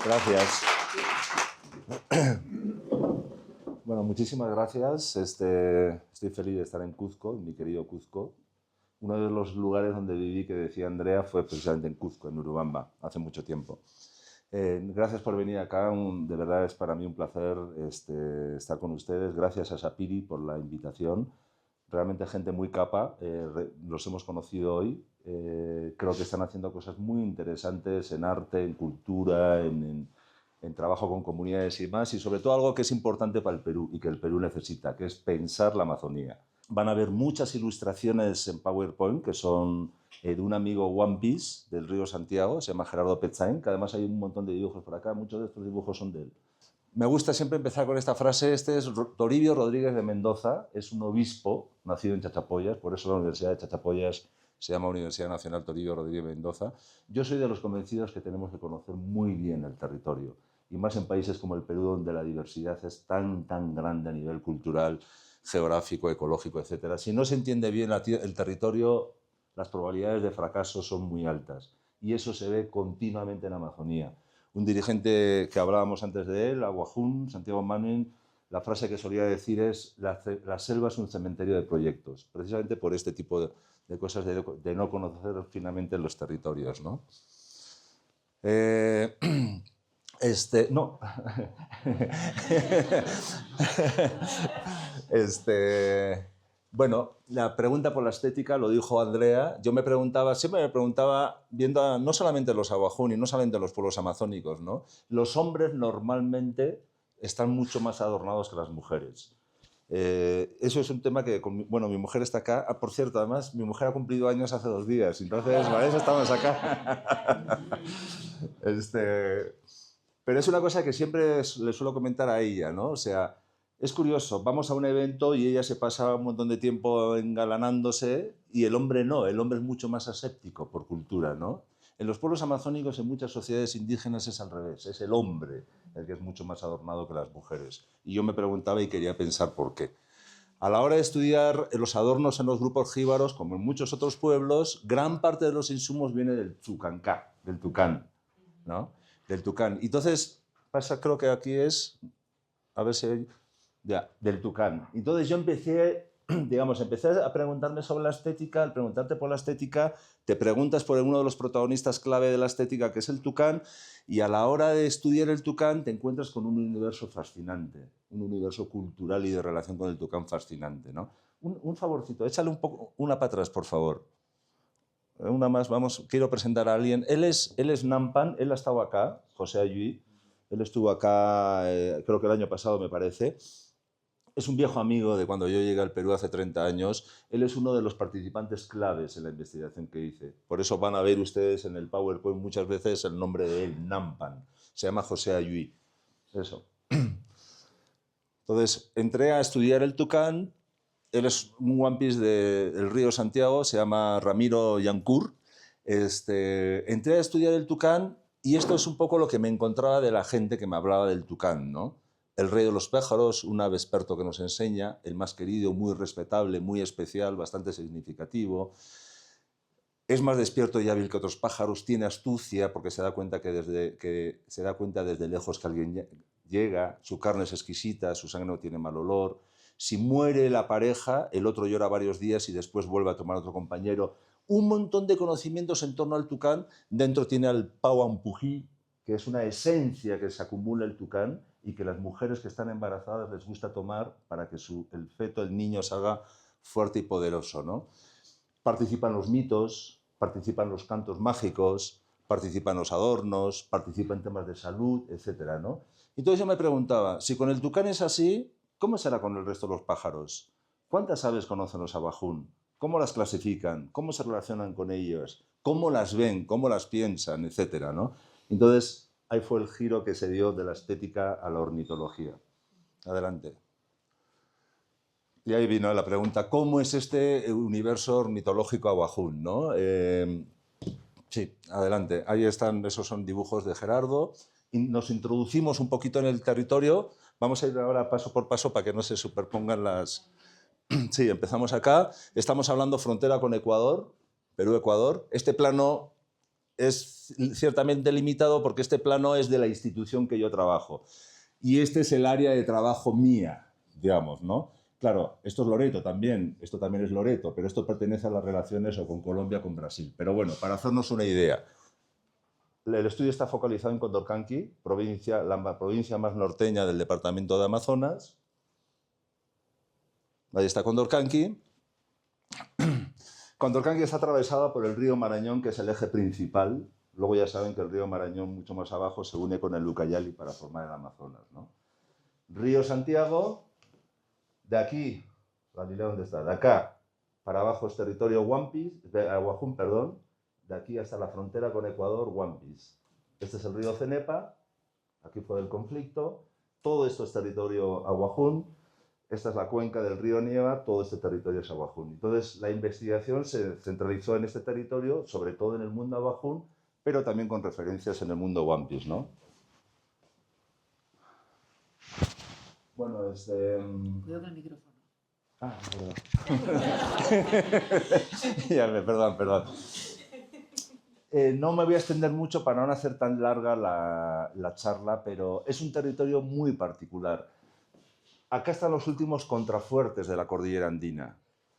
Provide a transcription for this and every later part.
Gracias. Bueno, muchísimas gracias. Estoy feliz de estar en Cuzco, en mi querido Cuzco. Uno de los lugares donde viví, que decía Andrea, fue precisamente en Cuzco, en Urubamba, hace mucho tiempo. Gracias por venir acá. De verdad es para mí un placer estar con ustedes. Gracias a Sapiri por la invitación. Realmente gente muy capa. Los hemos conocido hoy. Creo que están haciendo cosas muy interesantes en arte, en cultura, en trabajo con comunidades y más, y sobre todo algo que es importante para el Perú y que el Perú necesita, que es pensar la Amazonía. Van a haber muchas ilustraciones en PowerPoint que son de un amigo One Piece del Río Santiago, se llama Gerardo Petzain, que además hay un montón de dibujos por acá, muchos de estos dibujos son de él. Me gusta siempre empezar con esta frase. Este es Toribio Rodríguez de Mendoza, es un obispo nacido en Chachapoyas, por eso la Universidad de Chachapoyas se llama Universidad Nacional Toribio Rodríguez de Mendoza. Yo soy de los convencidos que tenemos que conocer muy bien el territorio, y más en países como el Perú, donde la diversidad es tan grande a nivel cultural, geográfico, ecológico, etc. Si no se entiende bien el territorio, las probabilidades de fracaso son muy altas, y eso se ve continuamente en la Amazonía. Un dirigente que hablábamos antes de él, Aguajún, Santiago Manen, la frase que solía decir es: la selva es un cementerio de proyectos, precisamente por este tipo de cosas, de no conocer finalmente los territorios, ¿no? No. Bueno, la pregunta por la estética lo dijo Andrea. Yo siempre me preguntaba, viendo no solamente los Aguajún y no solamente los pueblos amazónicos, ¿no? Los hombres normalmente están mucho más adornados que las mujeres. Eso es un tema que, bueno, mi mujer está acá. Por cierto, además, mi mujer ha cumplido años hace 2 días, entonces, para eso estamos acá. Pero es una cosa que siempre le suelo comentar a ella, ¿no? O sea, es curioso, vamos a un evento y ella se pasa un montón de tiempo engalanándose, y el hombre no, el hombre es mucho más aséptico por cultura, ¿no? En los pueblos amazónicos, en muchas sociedades indígenas, es al revés, es el hombre el que es mucho más adornado que las mujeres. Y yo me preguntaba y quería pensar por qué. A la hora de estudiar los adornos en los grupos jíbaros, como en muchos otros pueblos, gran parte de los insumos viene del tucancá, del tucán, ¿no? Del tucán. Entonces, creo que aquí es, a ver si, ya, del tucán. Entonces yo empecé a preguntarme sobre la estética. Al preguntarte por la estética, te preguntas por uno de los protagonistas clave de la estética, que es el tucán, y a la hora de estudiar el tucán te encuentras con un universo fascinante, un universo cultural y de relación con el tucán fascinante, ¿no? Un favorcito, échale una para atrás, por favor. Una más, vamos, quiero presentar a alguien. Él es Nampan, él ha estado acá, José Ayuí. Él estuvo acá, creo que el año pasado, me parece. Es un viejo amigo de cuando yo llegué al Perú hace 30 años. Él es uno de los participantes claves en la investigación que hice. Por eso van a ver ustedes en el PowerPoint muchas veces el nombre de él, Nampan. Se llama José Ayuí. Eso. Entonces, entré a estudiar el tucán. Él es un One Piece del Río Santiago, se llama Ramiro Yancourt. Entré a estudiar el tucán, y esto es un poco lo que me encontraba de la gente que me hablaba del tucán, ¿no? El rey de los pájaros, un ave experto que nos enseña, el más querido, muy respetable, muy especial, bastante significativo. Es más despierto y hábil que otros pájaros, tiene astucia porque se da cuenta desde lejos que alguien llega, su carne es exquisita, su sangre no tiene mal olor. Si muere la pareja, el otro llora varios días y después vuelve a tomar otro compañero. Un montón de conocimientos en torno al tucán. Dentro tiene al pauampují, que es una esencia que se acumula el tucán y que las mujeres que están embarazadas les gusta tomar para que el feto, el niño, salga fuerte y poderoso, ¿no? Participan los mitos, participan los cantos mágicos, participan los adornos, participan temas de salud, etcétera, ¿no? Entonces yo me preguntaba, si con el tucán es así, ¿cómo será con el resto de los pájaros? ¿Cuántas aves conocen los Aguajún? ¿Cómo las clasifican? ¿Cómo se relacionan con ellos? ¿Cómo las ven? ¿Cómo las piensan? Etcétera, ¿no? Entonces, ahí fue el giro que se dio de la estética a la ornitología. Adelante. Y ahí vino la pregunta, ¿cómo es este universo ornitológico Aguajún, ¿no? Sí, adelante. Ahí están, esos son dibujos de Gerardo. Y nos introducimos un poquito en el territorio. Vamos a ir ahora paso por paso para que no se superpongan las... Sí, empezamos acá. Estamos hablando frontera con Ecuador, Perú-Ecuador. Este plano es ciertamente limitado porque este plano es de la institución que yo trabajo. Y este es el área de trabajo mía, digamos, ¿no? Claro, esto es Loreto también, esto también es Loreto, pero esto pertenece a las relaciones o con Colombia o con Brasil. Pero bueno, para hacernos una idea, el estudio está focalizado en Condorcanqui, la provincia más norteña del departamento de Amazonas. Ahí está Condorcanqui. Condorcanqui está atravesada por el río Marañón, que es el eje principal. Luego ya saben que el río Marañón, mucho más abajo, se une con el Ucayali para formar el Amazonas, ¿no? Río Santiago, de aquí, ¿dónde está? De acá para abajo es territorio Aguajún, perdón, de aquí hasta la frontera con Ecuador, Wampis. Este es el río Cenepa, aquí fue el conflicto, todo esto es territorio Aguajún, esta es la cuenca del río Nieva, todo este territorio es Aguajún. Entonces la investigación se centralizó en este territorio, sobre todo en el mundo Aguajún, pero también con referencias en el mundo Wampis, ¿no? Bueno, Cuidado con el micrófono. Ah, perdón. Perdón. No me voy a extender mucho para no hacer tan larga la charla, pero es un territorio muy particular. Acá están los últimos contrafuertes de la cordillera andina.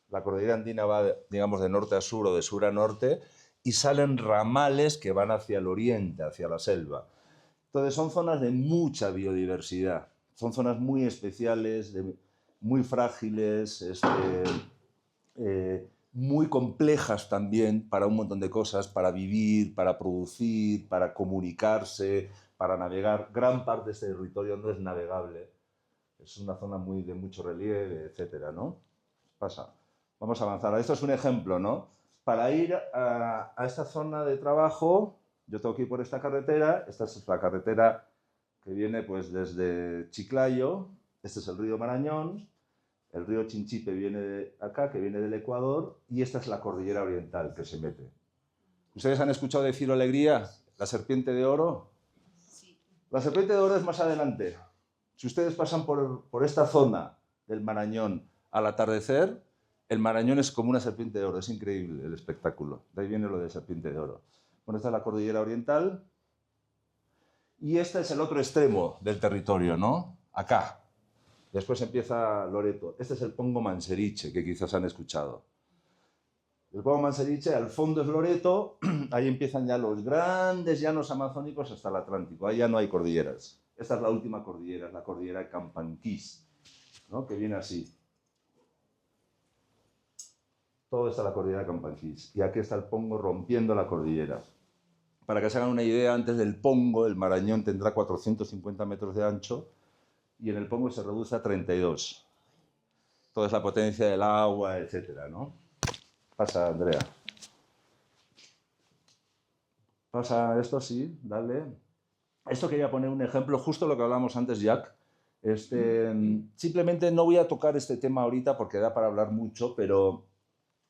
La cordillera andina va, digamos, de norte a sur o de sur a norte y salen ramales que van hacia el oriente, hacia la selva. Entonces son zonas de mucha biodiversidad. Son zonas muy especiales, muy frágiles, muy complejas también para un montón de cosas, para vivir, para producir, para comunicarse, para navegar. Gran parte de este territorio no es navegable. Es una zona de mucho relieve, etcétera, ¿no? Vamos a avanzar. Esto es un ejemplo, ¿no? Para ir a esta zona de trabajo, yo tengo que ir por esta carretera. Esta es la carretera que viene pues desde Chiclayo. Este es el río Marañón. El río Chinchipe viene de acá, que viene del Ecuador. Y esta es la cordillera oriental que se mete. ¿Ustedes han escuchado de Ciro Alegría, la serpiente de oro? Sí. La serpiente de oro es más adelante. Si ustedes pasan por esta zona del Marañón al atardecer, el Marañón es como una serpiente de oro. Es increíble el espectáculo. De ahí viene lo de serpiente de oro. Bueno, esta es la cordillera oriental. Y este es el otro extremo del territorio, ¿no? Acá. Después empieza Loreto. Este es el Pongo Manseriche, que quizás han escuchado. El Pongo Manseriche, al fondo es Loreto. Ahí empiezan ya los grandes llanos amazónicos hasta el Atlántico. Ahí ya no hay cordilleras. Esta es la última cordillera, es la cordillera de Campanquís, ¿no? Que viene así. Todo está la cordillera de Campanquís. Y aquí está el Pongo rompiendo la cordillera. Para que se hagan una idea, antes del Pongo, el Marañón tendrá 450 metros de ancho y en el Pongo se reduce a 32. Toda es la potencia del agua, etcétera, ¿no? Pasa, Andrea. Pasa esto, sí, dale. Esto quería poner un ejemplo, justo lo que hablamos antes, Jack. Simplemente no voy a tocar este tema ahorita porque da para hablar mucho, pero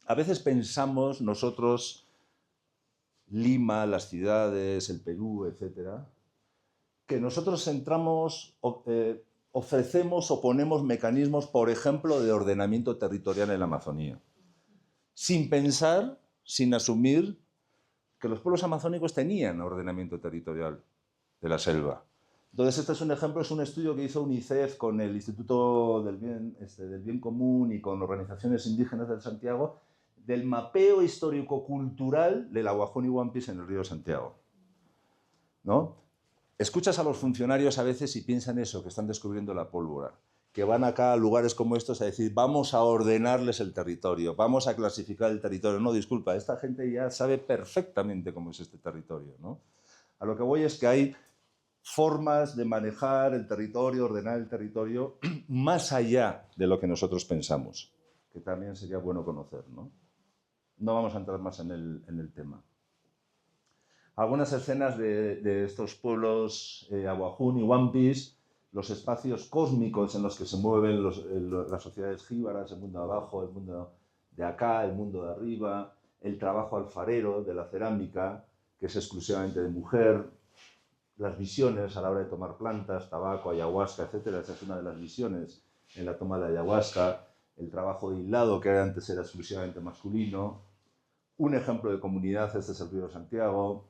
a veces pensamos nosotros, Lima, las ciudades, el Perú, etcétera, que nosotros ofrecemos o ponemos mecanismos, por ejemplo, de ordenamiento territorial en la Amazonía, sin pensar, sin asumir que los pueblos amazónicos tenían ordenamiento territorial de la selva. Entonces, este es un ejemplo, es un estudio que hizo UNICEF con el Instituto del Bien Común y con organizaciones indígenas del Santiago, del mapeo histórico-cultural del Aguajún y Wampis en el río Santiago, ¿no? Escuchas a los funcionarios a veces y piensan eso, que están descubriendo la pólvora, que van acá a lugares como estos a decir, vamos a ordenarles el territorio, vamos a clasificar el territorio. No, disculpa, esta gente ya sabe perfectamente cómo es este territorio, ¿no? A lo que voy es que hay formas de manejar el territorio, ordenar el territorio, más allá de lo que nosotros pensamos, que también sería bueno conocer, ¿no? No vamos a entrar más en el tema. Algunas escenas de estos pueblos Aguajún y Wampis, los espacios cósmicos en los que se mueven las sociedades jíbaras, el mundo de abajo, el mundo de acá, el mundo de arriba, el trabajo alfarero de la cerámica, que es exclusivamente de mujer, las visiones a la hora de tomar plantas, tabaco, ayahuasca, etc. Esa es una de las visiones en la toma de ayahuasca, el trabajo de hilado, que antes era exclusivamente masculino. Un ejemplo de comunidad, este es el río Santiago.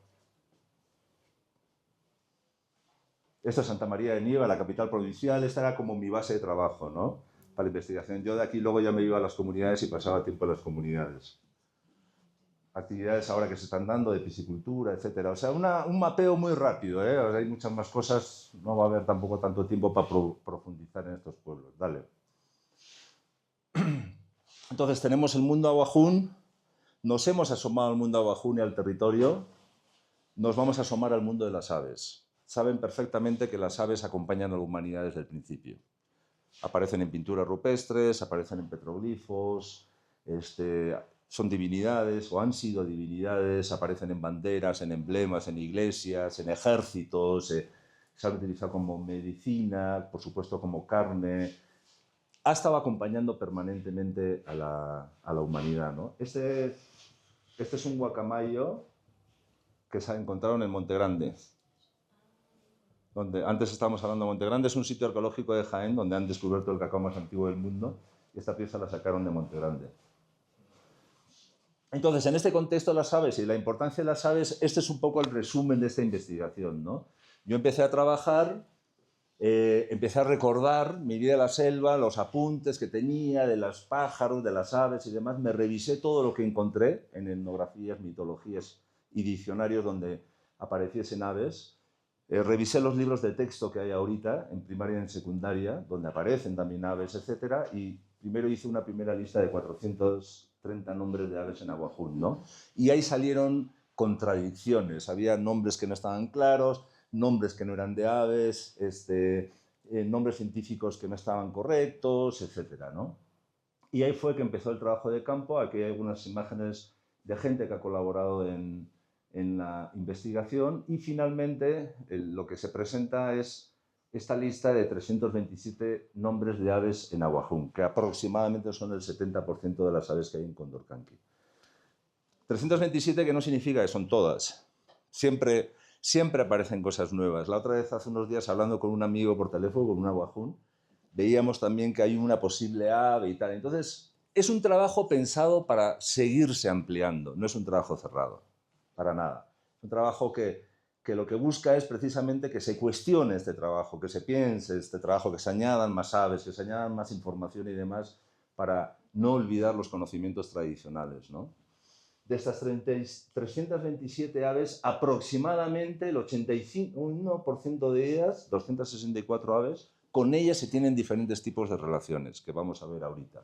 Esto es Santa María de Nieva, la capital provincial. Esta era como mi base de trabajo, ¿no? Para investigación. Yo de aquí luego ya me iba a las comunidades y pasaba tiempo en las comunidades. Actividades ahora que se están dando de piscicultura, etcétera. O sea, un mapeo muy rápido, ¿eh? O sea, hay muchas más cosas, no va a haber tampoco tanto tiempo para profundizar en estos pueblos. Dale. Entonces tenemos el mundo aguajún, nos hemos asomado al mundo aguajún y al territorio, nos vamos a asomar al mundo de las aves. Saben perfectamente que las aves acompañan a la humanidad desde el principio. Aparecen en pinturas rupestres, aparecen en petroglifos, son divinidades o han sido divinidades, aparecen en banderas, en emblemas, en iglesias, en ejércitos, se han utilizado como medicina, por supuesto como carne. Ha estado acompañando permanentemente a la humanidad, ¿no? Este es un guacamayo que se ha encontrado en el Monte Grande. Donde antes estábamos hablando de Monte Grande, es un sitio arqueológico de Jaén donde han descubierto el cacao más antiguo del mundo y esta pieza la sacaron de Monte Grande. Entonces, en este contexto de las aves y la importancia de las aves, este es un poco el resumen de esta investigación, ¿no? Yo empecé a trabajar, empecé a recordar mi vida en la selva, los apuntes que tenía de los pájaros, de las aves y demás. Me revisé todo lo que encontré en etnografías, mitologías y diccionarios donde apareciesen aves. Revisé los libros de texto que hay ahorita, en primaria y en secundaria, donde aparecen también aves, etc. Y primero hice una primera lista de 430 nombres de aves en aguajún, ¿no? Y ahí salieron contradicciones. Había nombres que no estaban claros, nombres que no eran de aves, nombres científicos que no estaban correctos, etc., ¿no? Y ahí fue que empezó el trabajo de campo. Aquí hay algunas imágenes de gente que ha colaborado en la investigación y finalmente lo que se presenta es esta lista de 327 nombres de aves en aguajún, que aproximadamente son el 70% de las aves que hay en Condorcanqui. 327 que no significa que son todas. Siempre aparecen cosas nuevas. La otra vez, hace unos días, hablando con un amigo por teléfono, con un aguajún, veíamos también que hay una posible ave y tal. Entonces, es un trabajo pensado para seguirse ampliando, no es un trabajo cerrado. Para nada. Es un trabajo que lo que busca es precisamente que se cuestione este trabajo, que se piense este trabajo, que se añadan más aves, que se añadan más información y demás para no olvidar los conocimientos tradicionales, ¿no? De estas 327 aves, aproximadamente el 85% de ellas, 264 aves, con ellas se tienen diferentes tipos de relaciones, que vamos a ver ahorita.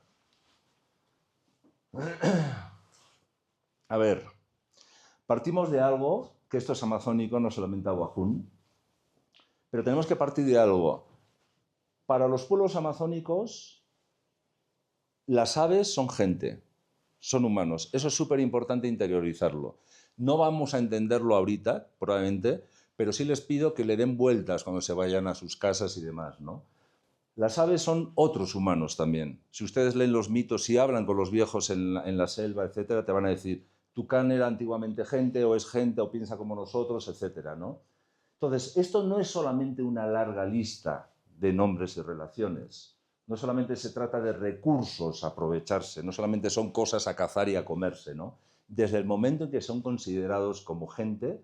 A ver, partimos de algo, que esto es amazónico, no solamente aguajún, pero tenemos que partir de algo. Para los pueblos amazónicos, las aves son gente, son humanos. Eso es súper importante interiorizarlo. No vamos a entenderlo ahorita, probablemente, pero sí les pido que le den vueltas cuando se vayan a sus casas y demás, ¿no? Las aves son otros humanos también. Si ustedes leen los mitos y hablan con los viejos en la selva, etcétera, te van a decir: Tucán era antiguamente gente, o es gente, o piensa como nosotros, etcétera, ¿no? Entonces, esto no es solamente una larga lista de nombres y relaciones. No solamente se trata de recursos a aprovecharse, no solamente son cosas a cazar y a comerse, ¿no? Desde el momento en que son considerados como gente,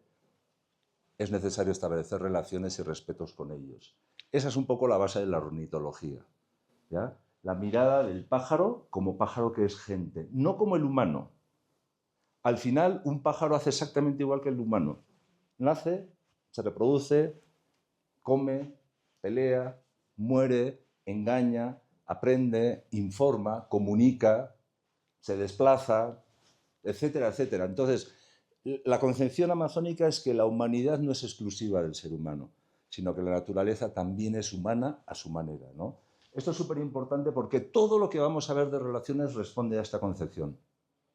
es necesario establecer relaciones y respetos con ellos. Esa es un poco la base de la ornitología, ¿ya? La mirada del pájaro como pájaro que es gente, no como el humano. Al final, un pájaro hace exactamente igual que el humano. Nace, se reproduce, come, pelea, muere, engaña, aprende, informa, comunica, se desplaza, etcétera, etcétera. Entonces, la concepción amazónica es que la humanidad no es exclusiva del ser humano, sino que la naturaleza también es humana a su manera, ¿no? Esto es súper importante porque todo lo que vamos a ver de relaciones responde a esta concepción.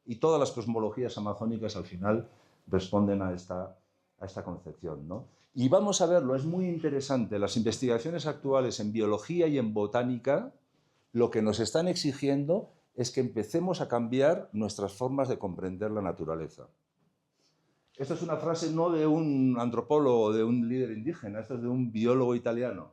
Y todas las cosmologías amazónicas al final responden a esta concepción, ¿no? Y vamos a verlo, es muy interesante. Las investigaciones actuales en biología y en botánica lo que nos están exigiendo es que empecemos a cambiar nuestras formas de comprender la naturaleza. Esto es una frase no de un antropólogo o de un líder indígena, esto es de un biólogo italiano.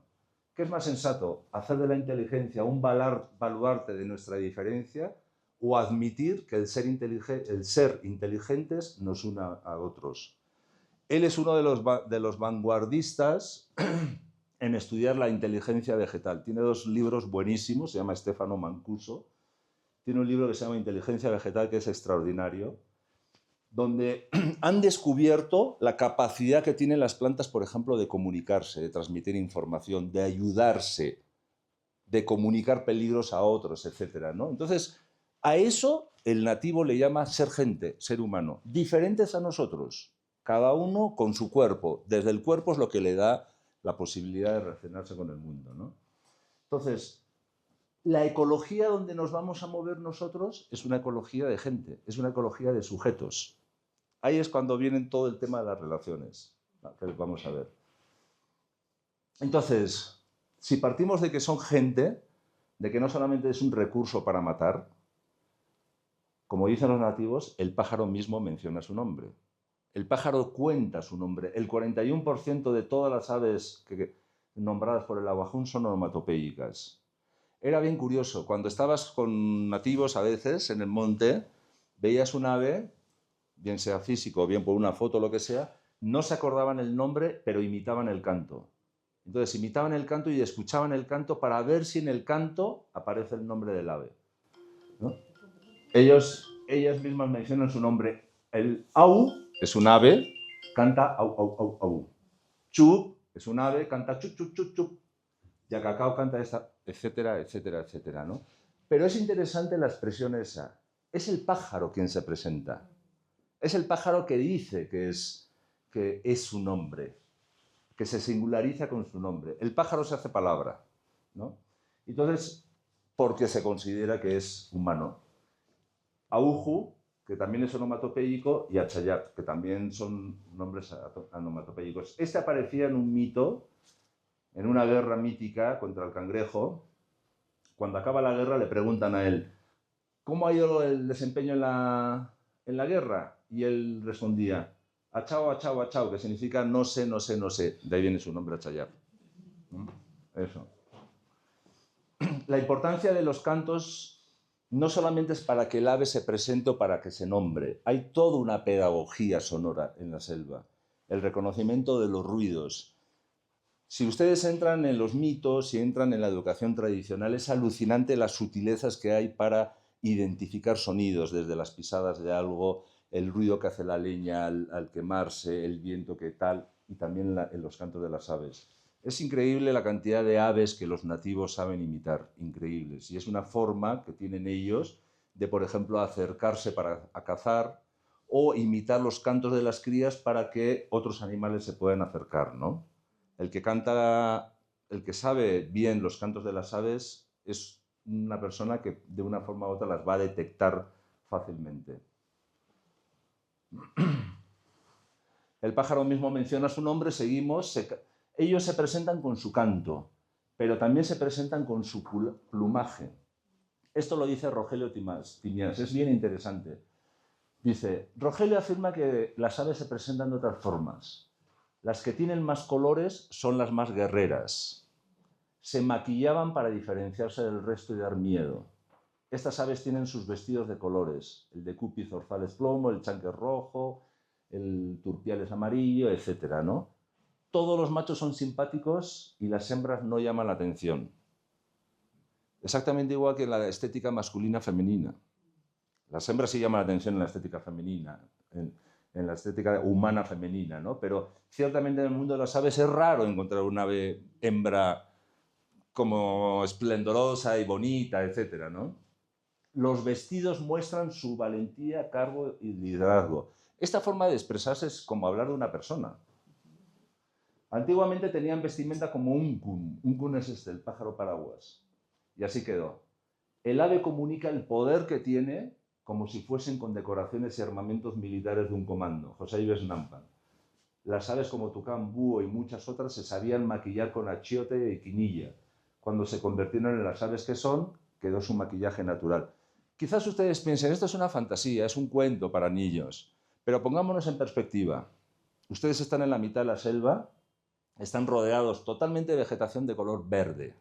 ¿Qué es más sensato? ¿Hacer de la inteligencia un baluarte de nuestra diferencia o admitir que el ser inteligentes nos una a otros? Él es uno de los vanguardistas en estudiar la inteligencia vegetal. Tiene 2 libros buenísimos, se llama Stefano Mancuso. Tiene un libro que se llama Inteligencia vegetal, que es extraordinario, donde han descubierto la capacidad que tienen las plantas, por ejemplo, de comunicarse, de transmitir información, de ayudarse, de comunicar peligros a otros, etc., ¿no? Entonces, a eso el nativo le llama ser gente, ser humano, diferentes a nosotros, cada uno con su cuerpo. Desde el cuerpo es lo que le da la posibilidad de relacionarse con el mundo, ¿no? Entonces, la ecología donde nos vamos a mover nosotros es una ecología de gente, es una ecología de sujetos. Ahí es cuando viene todo el tema de las relaciones, que vamos a ver. Entonces, si partimos de que son gente, de que no solamente es un recurso para matar, como dicen los nativos, el pájaro mismo menciona su nombre. El pájaro cuenta su nombre. El 41% de todas las aves nombradas por el aguajún son onomatopéyicas. Era bien curioso, cuando estabas con nativos a veces en el monte, veías un ave, bien sea físico o bien por una foto o lo que sea, no se acordaban el nombre, pero imitaban el canto. Entonces imitaban el canto y escuchaban el canto para ver si en el canto aparece el nombre del ave, ¿no? Ellas mismas mencionan su nombre. El au es un ave, canta au, au, au, au. Chup es un ave, canta chup, chup, chup, chup. Yacacao canta esta, etcétera, etcétera, etcétera, ¿no? Pero es interesante la expresión esa. Es el pájaro quien se presenta. Es el pájaro que dice que es su nombre, que se singulariza con su nombre. El pájaro se hace palabra, ¿no? Entonces, porque se considera que es humano. Auju, que también es onomatopéyico, y Achayat, que también son nombres onomatopéyicos. Este aparecía en un mito, en una guerra mítica contra el cangrejo. Cuando acaba la guerra le preguntan a él, ¿cómo ha ido el desempeño en la guerra? Y él respondía, achao, achao, achao, que significa no sé, no sé, no sé. De ahí viene su nombre, Achayat. Eso. La importancia de los cantos no solamente es para que el ave se presente o para que se nombre. Hay toda una pedagogía sonora en la selva. El reconocimiento de los ruidos. Si ustedes entran en los mitos y entran en la educación tradicional, es alucinante las sutilezas que hay para identificar sonidos, desde las pisadas de algo, el ruido que hace la leña al quemarse, el viento que tal, y también en los cantos de las aves. Es increíble la cantidad de aves que los nativos saben imitar, increíbles. Y es una forma que tienen ellos de, por ejemplo, acercarse a cazar o imitar los cantos de las crías para que otros animales se puedan acercar, ¿no? El que sabe bien los cantos de las aves es una persona que de una forma u otra las va a detectar fácilmente. El pájaro mismo menciona su nombre, seguimos. Ellos se presentan con su canto, pero también se presentan con su plumaje. Esto lo dice Rogelio Timiás, es bien interesante. Dice, Rogelio afirma que las aves se presentan de otras formas. Las que tienen más colores son las más guerreras. Se maquillaban para diferenciarse del resto y dar miedo. Estas aves tienen sus vestidos de colores. El de cupi zorzal es plomo, el chanque es rojo, el turpial es amarillo, etc., ¿no? Todos los machos son simpáticos y las hembras no llaman la atención. Exactamente igual que en la estética masculina-femenina. Las hembras sí llaman la atención en la estética femenina, en la estética humana femenina, ¿no? Pero ciertamente en el mundo de las aves es raro encontrar una ave hembra como esplendorosa y bonita, etcétera, ¿no? Los vestidos muestran su valentía, cargo y liderazgo. Esta forma de expresarse es como hablar de una persona. Antiguamente tenían vestimenta como uncun. Uncun es el pájaro paraguas. Y así quedó. El ave comunica el poder que tiene como si fuesen condecoraciones y armamentos militares de un comando. José Ives Nampan. Las aves como tucán, búho y muchas otras se sabían maquillar con achiote y quinilla. Cuando se convirtieron en las aves que son, quedó su maquillaje natural. Quizás ustedes piensen, esto es una fantasía, es un cuento para niños, pero pongámonos en perspectiva. Ustedes están en la mitad de la selva, están rodeados totalmente de vegetación de color verde,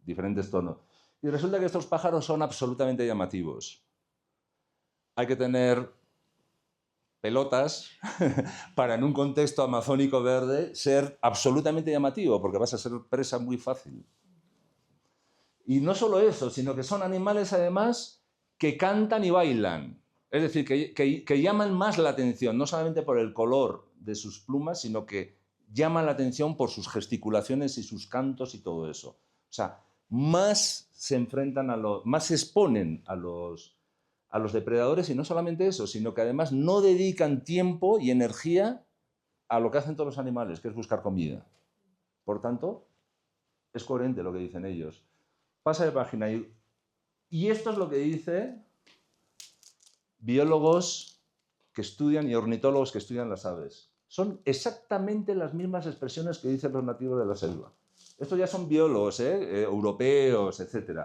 diferentes tonos. Y resulta que estos pájaros son absolutamente llamativos. Hay que tener pelotas para en un contexto amazónico verde ser absolutamente llamativo, porque vas a ser presa muy fácil. Y no solo eso, sino que son animales además que cantan y bailan. Es decir, que llaman más la atención, no solamente por el color de sus plumas, sino que llaman la atención por sus gesticulaciones y sus cantos y todo eso. O sea, más se enfrentan más se exponen a los depredadores, y no solamente eso, sino que además no dedican tiempo y energía a lo que hacen todos los animales, que es buscar comida. Por tanto, es coherente lo que dicen ellos. Pasa de página. Y esto es lo que dicen biólogos que estudian y ornitólogos que estudian las aves. Son exactamente las mismas expresiones que dicen los nativos de la selva. Estos ya son biólogos, europeos, etc.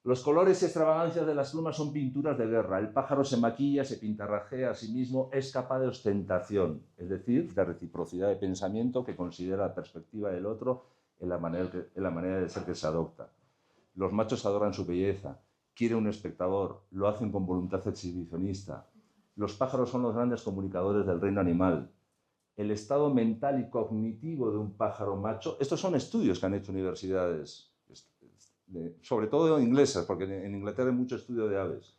Los colores y extravagancias de las plumas son pinturas de guerra. El pájaro se maquilla, se pintarrajea a sí mismo, es capaz de ostentación, es decir, de reciprocidad de pensamiento que considera la perspectiva del otro en la manera de ser que se adopta. Los machos adoran su belleza, quieren un espectador, lo hacen con voluntad exhibicionista. Los pájaros son los grandes comunicadores del reino animal. El estado mental y cognitivo de un pájaro macho, estos son estudios que han hecho universidades, sobre todo inglesas, porque en Inglaterra hay mucho estudio de aves.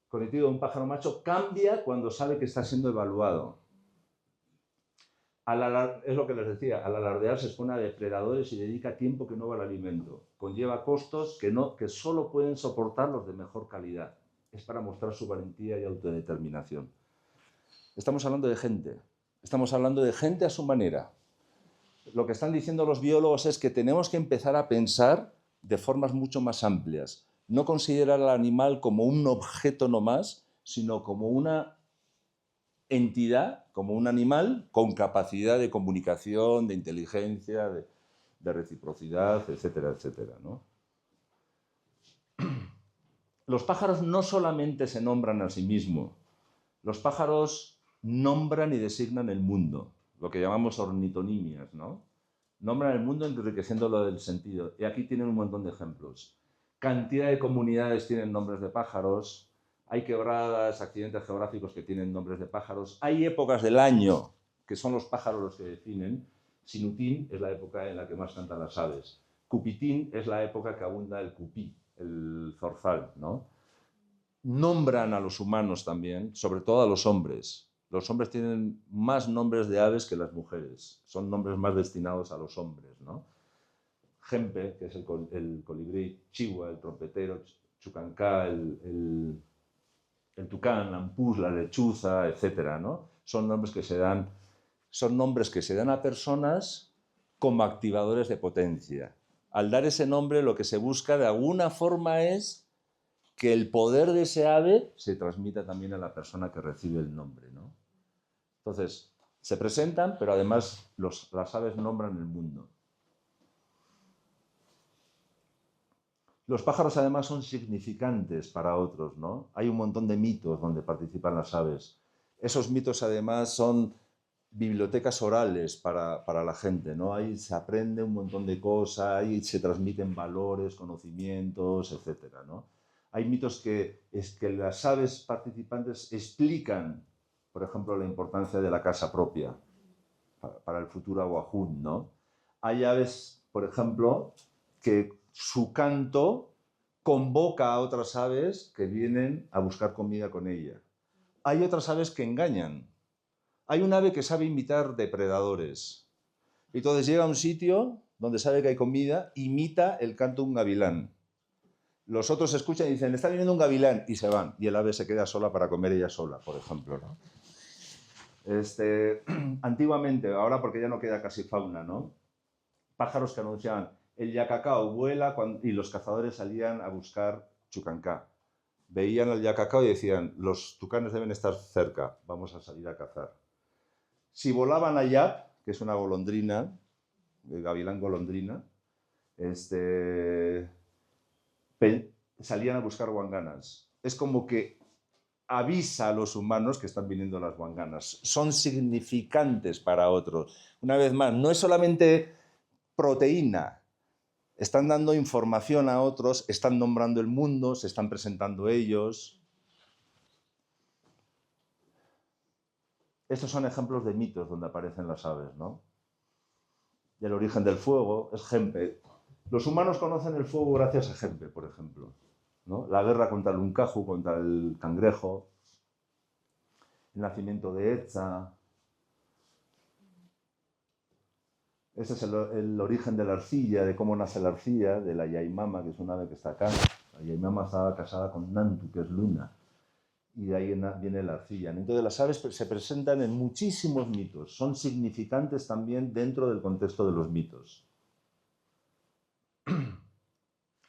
Cognitivo de un pájaro macho cambia cuando sabe que está siendo evaluado. Es lo que les decía, al alardear se expone a depredadores y dedica tiempo que no va al alimento. Conlleva costos que solo pueden soportar los de mejor calidad. Es para mostrar su valentía y autodeterminación. Estamos hablando de gente. Estamos hablando de gente a su manera. Lo que están diciendo los biólogos es que tenemos que empezar a pensar de formas mucho más amplias. No considerar al animal como un objeto nomás, sino como una entidad, como un animal con capacidad de comunicación, de inteligencia, de reciprocidad, etcétera, etcétera, ¿no? Los pájaros no solamente se nombran a sí mismos, los pájaros nombran y designan el mundo, lo que llamamos ornitonimias, ¿no? Nombran el mundo enriqueciéndolo del sentido. Y aquí tienen un montón de ejemplos. Cantidad de comunidades tienen nombres de pájaros. Hay quebradas, accidentes geográficos que tienen nombres de pájaros. Hay épocas del año que son los pájaros los que definen. Sinutín es la época en la que más cantan las aves. Cupitín es la época que abunda el cupí, el zorzal, ¿no? Nombran a los humanos también, sobre todo a los hombres. Los hombres tienen más nombres de aves que las mujeres. Son nombres más destinados a los hombres, ¿no? Gempe, que es el colibrí, chihuahua, el trompetero, chucancá, el tucán, lampús, la lechuza, etcétera, ¿no? Son nombres que se dan a personas como activadores de potencia. Al dar ese nombre, lo que se busca de alguna forma es que el poder de ese ave se transmita también a la persona que recibe el nombre, ¿no? Entonces, se presentan, pero además las aves nombran el mundo. Los pájaros además son significantes para otros, ¿no? Hay un montón de mitos donde participan las aves. Esos mitos además son bibliotecas orales para la gente, ¿no? Ahí se aprende un montón de cosas, ahí se transmiten valores, conocimientos, etcétera, ¿no? Hay mitos que las aves participantes explican, por ejemplo, la importancia de la casa propia para el futuro aguajún, ¿no? Hay aves, por ejemplo, que su canto convoca a otras aves que vienen a buscar comida con ella. Hay otras aves que engañan. Hay un ave que sabe imitar depredadores. Entonces llega a un sitio donde sabe que hay comida, imita el canto de un gavilán. Los otros escuchan y dicen, está viniendo un gavilán, y se van. Y el ave se queda sola para comer ella sola, por ejemplo, ¿no? Antiguamente, ahora porque ya no queda casi fauna, ¿no? Pájaros que anunciaban, el yacacao vuela y los cazadores salían a buscar chucancá. Veían al yacacao y decían, los tucanes deben estar cerca, vamos a salir a cazar. Si volaban a yap, que es una golondrina, el gavilán golondrina, salían a buscar guanganas. Es como que avisa a los humanos que están viniendo las guanganas. Son significantes para otros. Una vez más, no es solamente proteína. Están dando información a otros, están nombrando el mundo, se están presentando ellos. Estos son ejemplos de mitos donde aparecen las aves, ¿no? Y el origen del fuego es Gempe. Los humanos conocen el fuego gracias a Gempe, por ejemplo, ¿no? La guerra contra el Uncaju, contra el cangrejo, el nacimiento de Etza. Ese es el origen de la arcilla, de cómo nace la arcilla, de la Yaimama, que es una ave que está acá. La Yaimama estaba casada con Nantu, que es luna. Y de ahí viene la arcilla. Entonces las aves se presentan en muchísimos mitos. Son significantes también dentro del contexto de los mitos.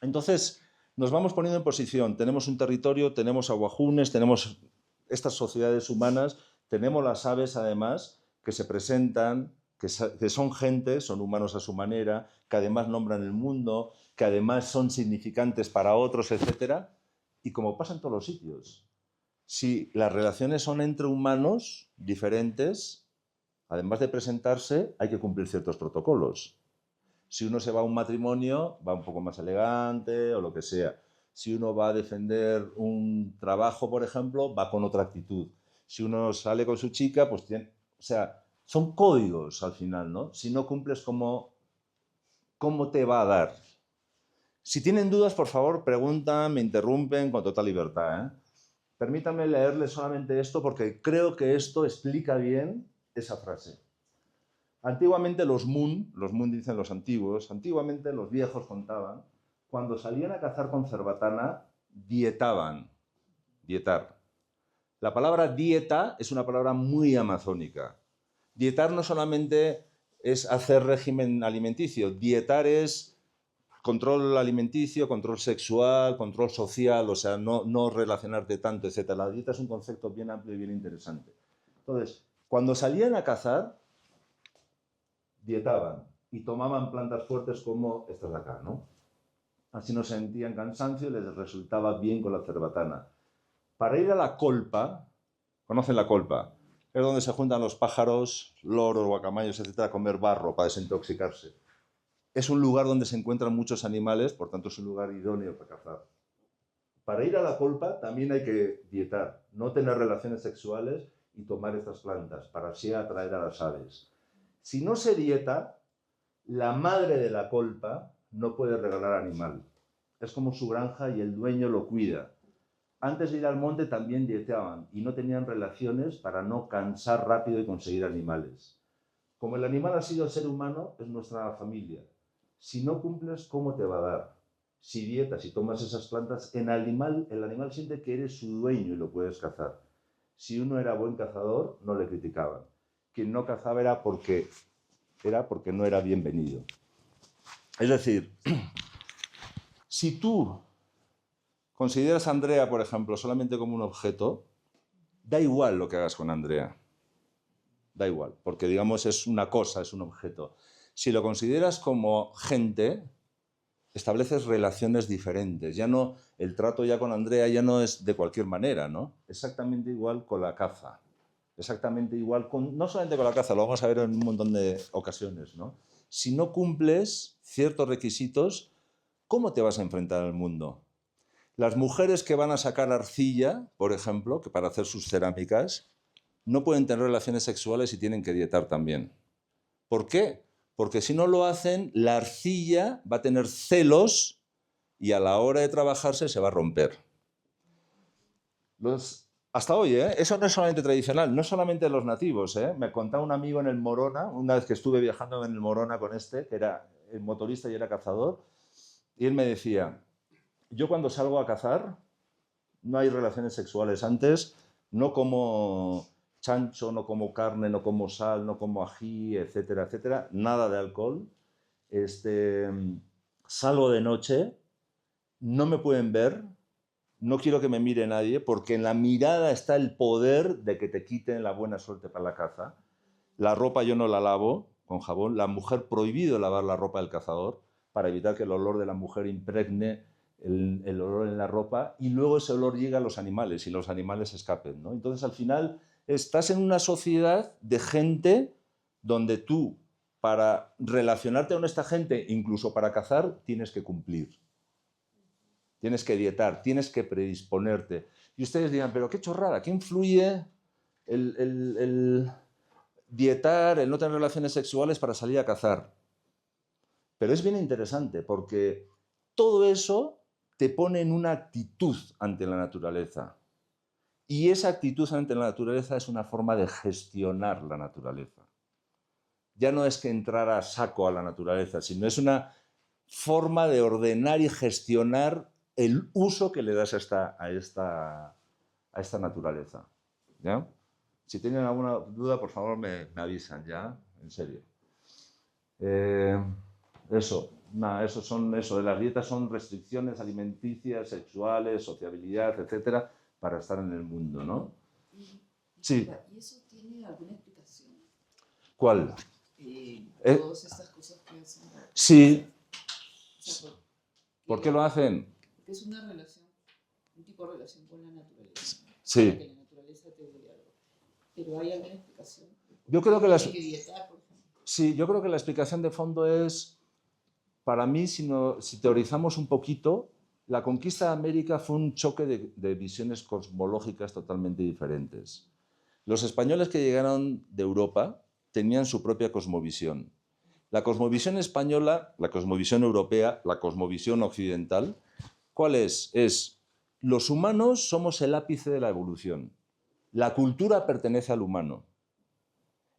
Entonces nos vamos poniendo en posición. Tenemos un territorio, tenemos aguajunes, tenemos estas sociedades humanas, tenemos las aves además que se presentan, que son gente, son humanos a su manera, que además nombran el mundo, que además son significantes para otros, etc. Y como pasa en todos los sitios, si las relaciones son entre humanos diferentes, además de presentarse, hay que cumplir ciertos protocolos. Si uno se va a un matrimonio, va un poco más elegante o lo que sea. Si uno va a defender un trabajo, por ejemplo, va con otra actitud. Si uno sale con su chica, pues tiene... O sea, son códigos al final, ¿no? Si no cumples, ¿cómo te va a dar? Si tienen dudas, por favor, preguntan, me interrumpen con total libertad, ¿eh? Permítanme leerles solamente esto porque creo que esto explica bien esa frase. Antiguamente los Mun dicen los antiguos, antiguamente los viejos contaban, cuando salían a cazar con cerbatana, dietaban, dietar. La palabra dieta es una palabra muy amazónica. Dietar no solamente es hacer régimen alimenticio, dietar es control alimenticio, control sexual, control social, o sea, no relacionarte tanto, etc. La dieta es un concepto bien amplio y bien interesante. Entonces, cuando salían a cazar, dietaban y tomaban plantas fuertes como estas de acá, ¿no? Así no sentían cansancio y les resultaba bien con la cerbatana. Para ir a la colpa, ¿conocen la colpa? Es donde se juntan los pájaros, loros, guacamayos, etc., a comer barro para desintoxicarse. Es un lugar donde se encuentran muchos animales, por tanto es un lugar idóneo para cazar. Para ir a la colpa también hay que dietar, no tener relaciones sexuales y tomar estas plantas para así atraer a las aves. Si no se dieta, la madre de la colpa no puede regalar animal. Es como su granja y el dueño lo cuida. Antes de ir al monte también dieteaban y no tenían relaciones para no cansar rápido y conseguir animales. Como el animal ha sido el ser humano, es nuestra familia. Si no cumples, ¿cómo te va a dar? Si dietas y tomas esas plantas, el animal siente que eres su dueño y lo puedes cazar. Si uno era buen cazador, no le criticaban. Quien no cazaba era porque no era bienvenido. Es decir, si tú consideras a Andrea, por ejemplo, solamente como un objeto, da igual lo que hagas con Andrea. Da igual, porque digamos es una cosa, es un objeto. Si lo consideras como gente, estableces relaciones diferentes. Ya no, el trato ya con Andrea ya no es de cualquier manera, ¿no? Exactamente igual con la caza. Exactamente igual no solamente con la caza, lo vamos a ver en un montón de ocasiones, ¿no? Si no cumples ciertos requisitos, ¿cómo te vas a enfrentar al mundo? Las mujeres que van a sacar arcilla, por ejemplo, que para hacer sus cerámicas, no pueden tener relaciones sexuales y tienen que dietar también. ¿Por qué? Porque si no lo hacen, la arcilla va a tener celos y a la hora de trabajarse se va a romper. Hasta hoy, eso no es solamente tradicional, no es solamente los nativos. Me contaba un amigo en el Morona, una vez que estuve viajando en el Morona con que era el motorista y era cazador, y él me decía, yo cuando salgo a cazar no hay relaciones sexuales antes, no como chancho, no como carne, no como sal, no como ají, etcétera, etcétera, nada de alcohol. Salgo de noche, no me pueden ver, no quiero que me mire nadie, porque en la mirada está el poder de que te quiten la buena suerte para la caza. La ropa yo no la lavo con jabón, la mujer prohibido lavar la ropa del cazador para evitar que el olor de la mujer impregne el olor en la ropa y luego ese olor llega a los animales y los animales escapen, ¿no? Entonces al final estás en una sociedad de gente donde tú para relacionarte con esta gente, incluso para cazar, tienes que cumplir. Tienes que dietar, tienes que predisponerte. Y ustedes dirán, pero qué chorrada, ¿qué influye el dietar, el no tener relaciones sexuales para salir a cazar. Pero es bien interesante porque todo eso te pone en una actitud ante la naturaleza. Y esa actitud ante la naturaleza es una forma de gestionar la naturaleza. Ya no es que entrar a saco a la naturaleza, sino es una forma de ordenar y gestionar el uso que le das a esta naturaleza. ¿Ya? Si tienen alguna duda, por favor me avisan, ¿ya? En serio. Eso de las dietas son restricciones alimenticias, sexuales, sociabilidad, etcétera, para estar en el mundo, ¿no? Sí. ¿Y eso tiene alguna explicación? ¿Cuál? Todas estas cosas que hacen. Sí. O sea, ¿Por qué lo hacen? Porque es una relación, un tipo de relación con la naturaleza. Sí. Para que la naturaleza te dé algo. Pero ¿hay alguna explicación? Yo creo que Hay que dietar, por ejemplo. Sí, yo creo que la explicación de fondo es, para mí, si teorizamos un poquito, la conquista de América fue un choque de visiones cosmológicas totalmente diferentes. Los españoles que llegaron de Europa tenían su propia cosmovisión. La cosmovisión española, la cosmovisión europea, la cosmovisión occidental, ¿cuál es? Es, los humanos somos el ápice de la evolución. La cultura pertenece al humano.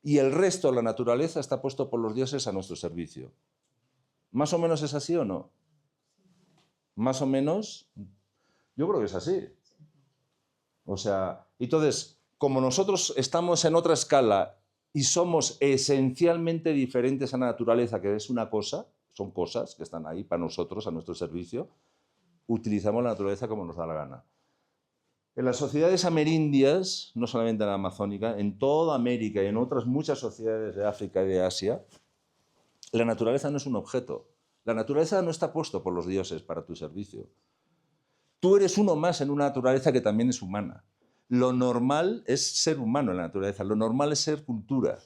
Y el resto, la naturaleza, está puesto por los dioses a nuestro servicio. ¿Más o menos es así o no? Más o menos, yo creo que es así. O sea, entonces, como nosotros estamos en otra escala y somos esencialmente diferentes a la naturaleza, que es una cosa, son cosas que están ahí para nosotros, a nuestro servicio, utilizamos la naturaleza como nos da la gana. En las sociedades amerindias, no solamente en la amazónica, en toda América y en otras muchas sociedades de África y de Asia, la naturaleza no es un objeto. La naturaleza no está puesto por los dioses para tu servicio. Tú eres uno más en una naturaleza que también es humana. Lo normal es ser humano en la naturaleza, lo normal es ser cultura.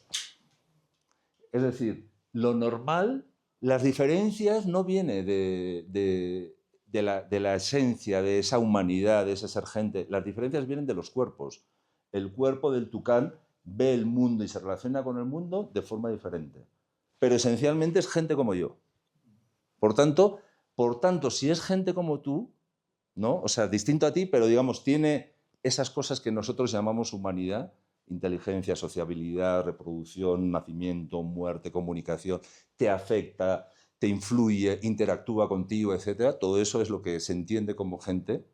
Es decir, lo normal, las diferencias no vienen de la esencia, de esa humanidad, de ese ser gente. Las diferencias vienen de los cuerpos. El cuerpo del tucán ve el mundo y se relaciona con el mundo de forma diferente. Pero esencialmente es gente como yo. Por tanto, si es gente como tú, ¿no? O sea, distinto a ti, pero digamos, tiene esas cosas que nosotros llamamos humanidad, inteligencia, sociabilidad, reproducción, nacimiento, muerte, comunicación, te afecta, te influye, interactúa contigo, etc. Todo eso es lo que se entiende como gente.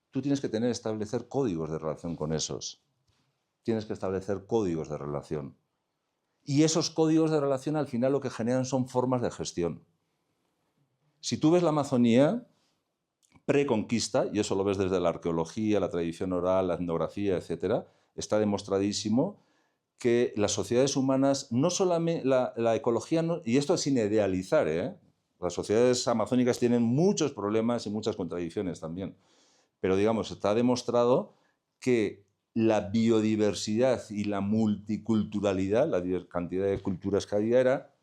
Tú tienes que establecer códigos de relación con esos. Tienes que establecer códigos de relación. Y esos códigos de relación al final lo que generan son formas de gestión. Si tú ves la Amazonía preconquista, y eso lo ves desde la arqueología, la tradición oral, la etnografía, etc., está demostradísimo que las sociedades humanas, no solamente la ecología, y esto sin idealizar, las sociedades amazónicas tienen muchos problemas y muchas contradicciones también, pero digamos, está demostrado que la biodiversidad y la multiculturalidad, la cantidad de culturas que había era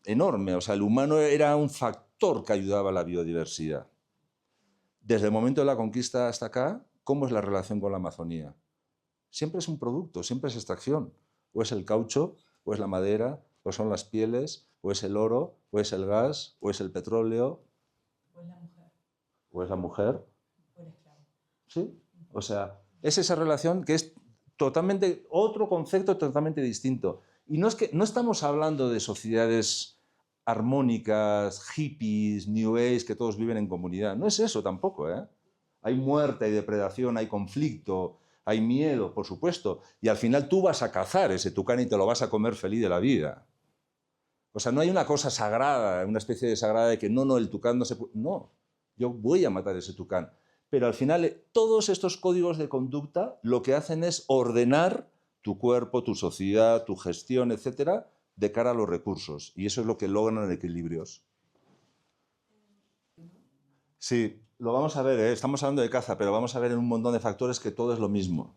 enorme, o sea, el humano era un factor que ayudaba a la biodiversidad. Desde el momento de la conquista hasta acá, ¿cómo es la relación con la Amazonía? Siempre es un producto, siempre es extracción. O es el caucho, o es la madera, o son las pieles, o es el oro, o es el gas, o es el petróleo. O es la mujer. O es la mujer. O el esclavo. ¿Sí? O sea, es esa relación que es totalmente, otro concepto totalmente distinto. Y no es que no estamos hablando de sociedades armónicas, hippies, new age, que todos viven en comunidad. No es eso tampoco, ¿eh? Hay muerte, hay depredación, hay conflicto, hay miedo, por supuesto. Y al final tú vas a cazar ese tucán y te lo vas a comer feliz de la vida. O sea, no hay una cosa sagrada, una especie de sagrada de que no, el tucán no se puede... No, yo voy a matar ese tucán. Pero al final todos estos códigos de conducta lo que hacen es ordenar tu cuerpo, tu sociedad, tu gestión, etcétera, de cara a los recursos. Y eso es lo que logran equilibrios. Sí, lo vamos a ver, estamos hablando de caza, pero vamos a ver en un montón de factores que todo es lo mismo.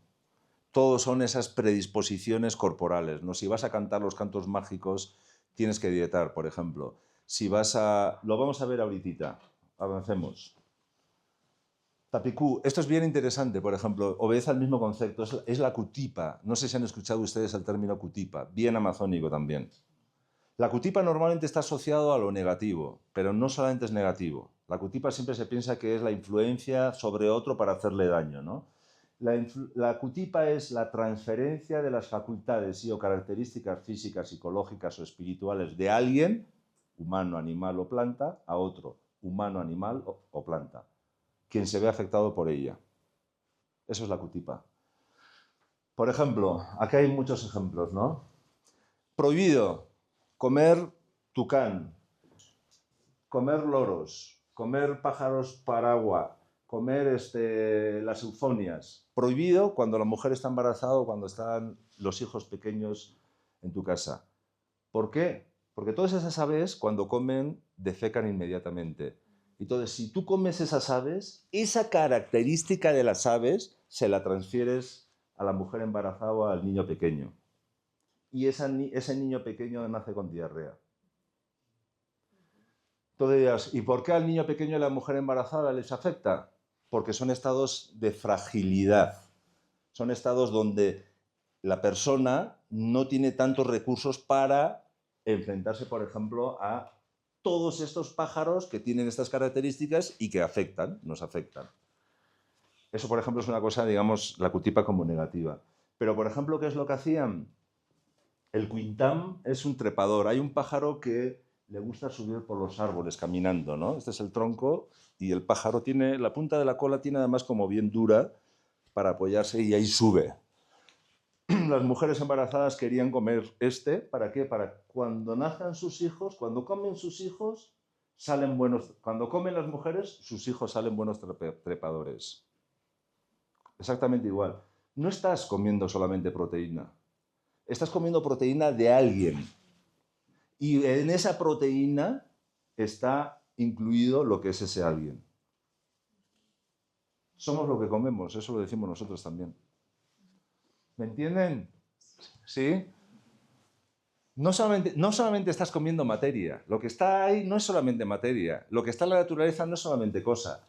Todos son esas predisposiciones corporales, ¿no? Si vas a cantar los cantos mágicos, tienes que dietar, por ejemplo. Si vas a... Lo vamos a ver ahorita. Avancemos. Tapicú, esto es bien interesante, por ejemplo, obedece al mismo concepto, es la cutipa. No sé si han escuchado ustedes el término cutipa, bien amazónico también. La cutipa normalmente está asociado a lo negativo, pero no solamente es negativo. La cutipa siempre se piensa que es la influencia sobre otro para hacerle daño, ¿no? La cutipa es la transferencia de las facultades y o características físicas, psicológicas o espirituales de alguien, humano, animal o planta, a otro, humano, animal o planta, quien se ve afectado por ella. Eso es la cutipa. Por ejemplo, aquí hay muchos ejemplos, ¿no? Prohibido comer tucán, comer loros, comer pájaros paragua, comer las eufonias. Prohibido cuando la mujer está embarazada o cuando están los hijos pequeños en tu casa. ¿Por qué? Porque todas esas aves, cuando comen, defecan inmediatamente. Entonces, si tú comes esas aves, esa característica de las aves se la transfieres a la mujer embarazada o al niño pequeño. Y ese niño pequeño nace con diarrea. Entonces, ¿y por qué al niño pequeño y a la mujer embarazada les afecta? Porque son estados de fragilidad. Son estados donde la persona no tiene tantos recursos para enfrentarse, por ejemplo, a todos estos pájaros que tienen estas características y que afectan, nos afectan. Eso, por ejemplo, es una cosa, digamos, la cutipa como negativa. Pero, por ejemplo, ¿qué es lo que hacían? El cuintam es un trepador. Hay un pájaro que le gusta subir por los árboles caminando, ¿no? Este es el tronco y el pájaro tiene, la punta de la cola tiene además como bien dura para apoyarse y ahí sube. Las mujeres embarazadas querían comer ¿para qué? Para cuando nazcan sus hijos, cuando comen sus hijos, salen buenos, cuando comen las mujeres, sus hijos salen buenos trepadores. Exactamente igual. No estás comiendo solamente proteína, estás comiendo proteína de alguien. Y en esa proteína está incluido lo que es ese alguien. Somos lo que comemos, eso lo decimos nosotros también. ¿Me entienden? ¿Sí? No solamente estás comiendo materia. Lo que está ahí no es solamente materia. Lo que está en la naturaleza no es solamente cosa.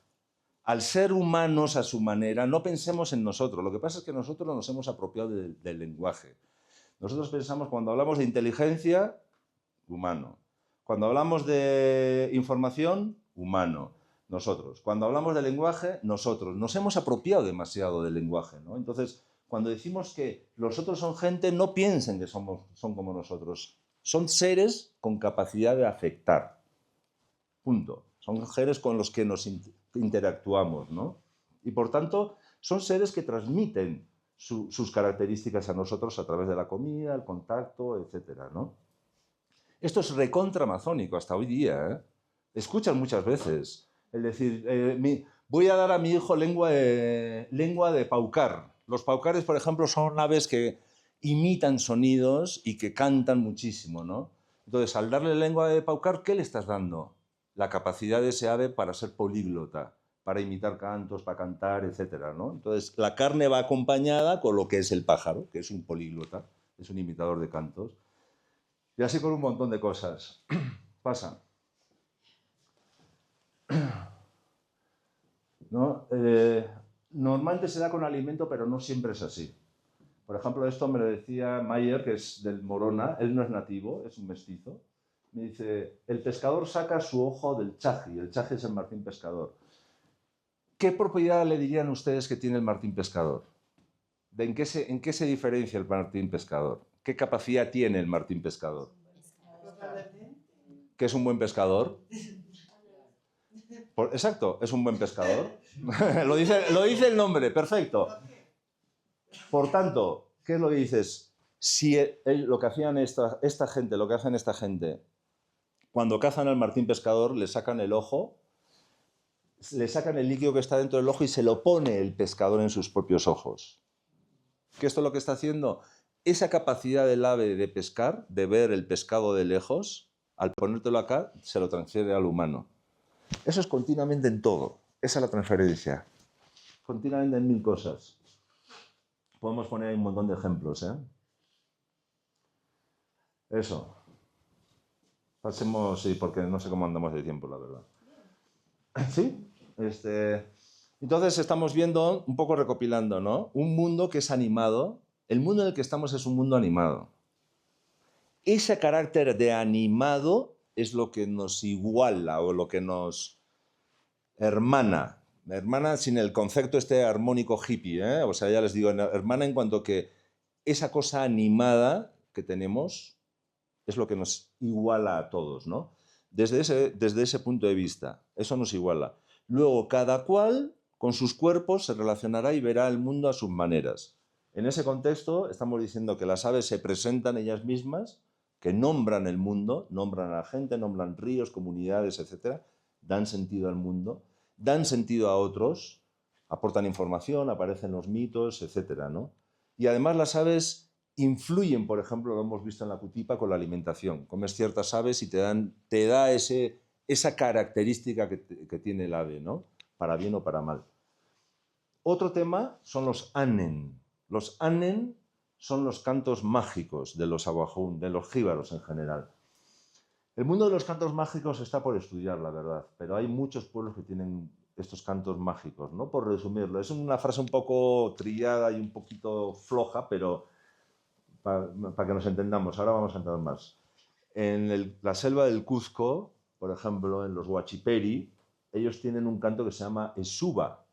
Al ser humanos a su manera, no pensemos en nosotros. Lo que pasa es que nosotros nos hemos apropiado del lenguaje. Nosotros pensamos, cuando hablamos de inteligencia, humano. Cuando hablamos de información, humano. Nosotros. Cuando hablamos de lenguaje, nosotros. Nos hemos apropiado demasiado del lenguaje, ¿no? Entonces, cuando decimos que los otros son gente, no piensen que son como nosotros. Son seres con capacidad de afectar. Punto. Son seres con los que nos interactuamos, ¿no? Y por tanto, son seres que transmiten sus características a nosotros a través de la comida, el contacto, etcétera, ¿no? Esto es recontra amazónico hasta hoy día, ¿eh? Escuchan muchas veces. Es decir, voy a dar a mi hijo lengua de paucar. Los paucares, por ejemplo, son aves que imitan sonidos y que cantan muchísimo, ¿no? Entonces, al darle lengua de paucar, ¿qué le estás dando? La capacidad de ese ave para ser políglota, para imitar cantos, para cantar, etcétera, ¿no? Entonces, la carne va acompañada con lo que es el pájaro, que es un políglota, es un imitador de cantos. Y así con un montón de cosas. Pasa. ¿No? Normalmente se da con alimento, pero no siempre es así. Por ejemplo, esto me lo decía Mayer, que es del Morona. Él no es nativo, es un mestizo. Me dice, el pescador saca su ojo del chaji. El chaji es el martín pescador. ¿Qué propiedad le dirían ustedes que tiene el martín pescador? ¿En qué se diferencia el martín pescador? ¿Qué capacidad tiene el martín pescador? ¿Qué es un buen pescador? Exacto, es un buen pescador. lo dice el nombre, perfecto. Por tanto, ¿qué es lo que dices? Si lo que hacían esta gente, lo que hacen esta gente, cuando cazan al martín pescador, le sacan el ojo, le sacan el líquido que está dentro del ojo y se lo pone el pescador en sus propios ojos. ¿Qué esto es lo que está haciendo? Esa capacidad del ave de pescar, de ver el pescado de lejos, al ponértelo acá, se lo transfiere al humano. Eso es continuamente en todo. Esa es la transferencia. Continuamente en mil cosas. Podemos poner ahí un montón de ejemplos, ¿eh? Eso. Pasemos, sí, porque no sé cómo andamos de tiempo, la verdad. ¿Sí? Entonces estamos viendo, un poco recopilando, ¿no? Un mundo que es animado. El mundo en el que estamos es un mundo animado. Ese carácter de animado es lo que nos iguala o lo que nos hermana. Hermana sin el concepto este armónico hippie, ¿eh? O sea, ya les digo, hermana en cuanto que esa cosa animada que tenemos es lo que nos iguala a todos, ¿no? Desde ese punto de vista, eso nos iguala. Luego, cada cual con sus cuerpos se relacionará y verá el mundo a sus maneras. En ese contexto, estamos diciendo que las aves se presentan ellas mismas, que nombran el mundo, nombran a la gente, nombran ríos, comunidades, etc. Dan sentido al mundo, dan sentido a otros, aportan información, aparecen los mitos, etc., ¿no? Y además las aves influyen, por ejemplo, lo hemos visto en la cutipa, con la alimentación. Comes ciertas aves y te da esa característica que tiene el ave, ¿no? Para bien o para mal. Otro tema son los anen. Los anen son los cantos mágicos de los aguajún, de los jíbaros en general. El mundo de los cantos mágicos está por estudiar, la verdad, pero hay muchos pueblos que tienen estos cantos mágicos, ¿no? Por resumirlo, es una frase un poco trillada y un poquito floja, pero para que nos entendamos, ahora vamos a entrar más. En la selva del Cuzco, por ejemplo, en los Huachiperi, ellos tienen un canto que se llama Esuba,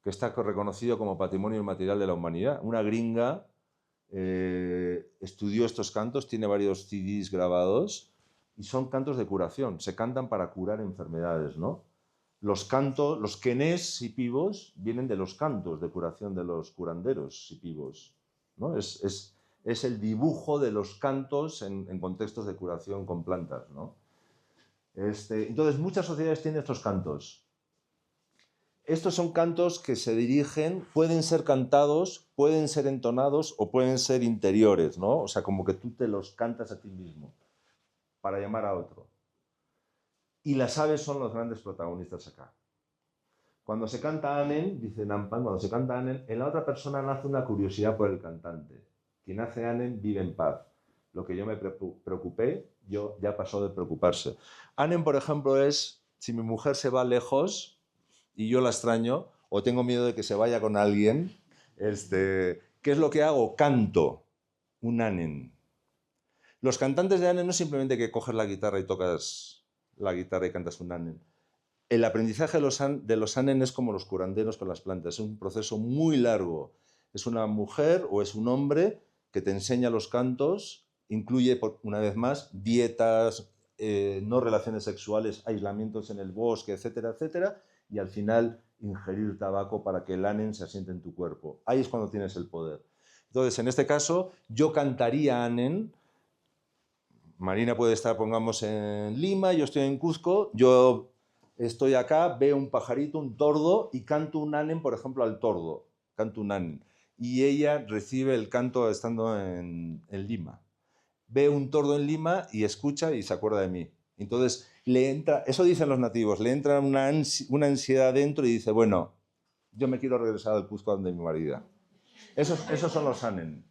que está reconocido como Patrimonio Inmaterial de la Humanidad. Una gringa estudió estos cantos, tiene varios CDs grabados, y son cantos de curación, se cantan para curar enfermedades, ¿no? Los cantos, los quenés sipivos vienen de los cantos de curación de los curanderos sipivos, ¿no? Es el dibujo de los cantos en contextos de curación con plantas, ¿no? Entonces, muchas sociedades tienen estos cantos. Estos son cantos que se dirigen, pueden ser cantados, pueden ser entonados o pueden ser interiores, ¿no? O sea, como que tú te los cantas a ti mismo para llamar a otro. Y las aves son los grandes protagonistas acá. Cuando se canta Anen, dice Nampan, cuando se canta Anen, en la otra persona nace una curiosidad por el cantante. Quien hace Anen vive en paz. Lo que yo me preocupé, yo ya pasó de preocuparse. Anen, por ejemplo, es si mi mujer se va lejos y yo la extraño o tengo miedo de que se vaya con alguien, ¿qué es lo que hago? Canto un Anen. Los cantantes de Anen no es simplemente que coges la guitarra y tocas la guitarra y cantas un Anen. El aprendizaje de los Anen es como los curanderos con las plantas, es un proceso muy largo. Es una mujer o es un hombre que te enseña los cantos, incluye, una vez más, dietas, no relaciones sexuales, aislamientos en el bosque, etcétera, etcétera, y al final ingerir tabaco para que el Anen se asiente en tu cuerpo. Ahí es cuando tienes el poder. Entonces, en este caso, yo cantaría Anen. Marina puede estar, pongamos, en Lima, yo estoy en Cuzco, yo estoy acá, veo un pajarito, un tordo, y canto un Anen, por ejemplo, al tordo. Canto un Anen. Y ella recibe el canto estando en Lima. Ve un tordo en Lima y escucha y se acuerda de mí. Entonces, le entra, eso dicen los nativos, le entra una ansiedad dentro y dice, bueno, yo me quiero regresar al Cuzco donde mi marido. Esos son los Anen.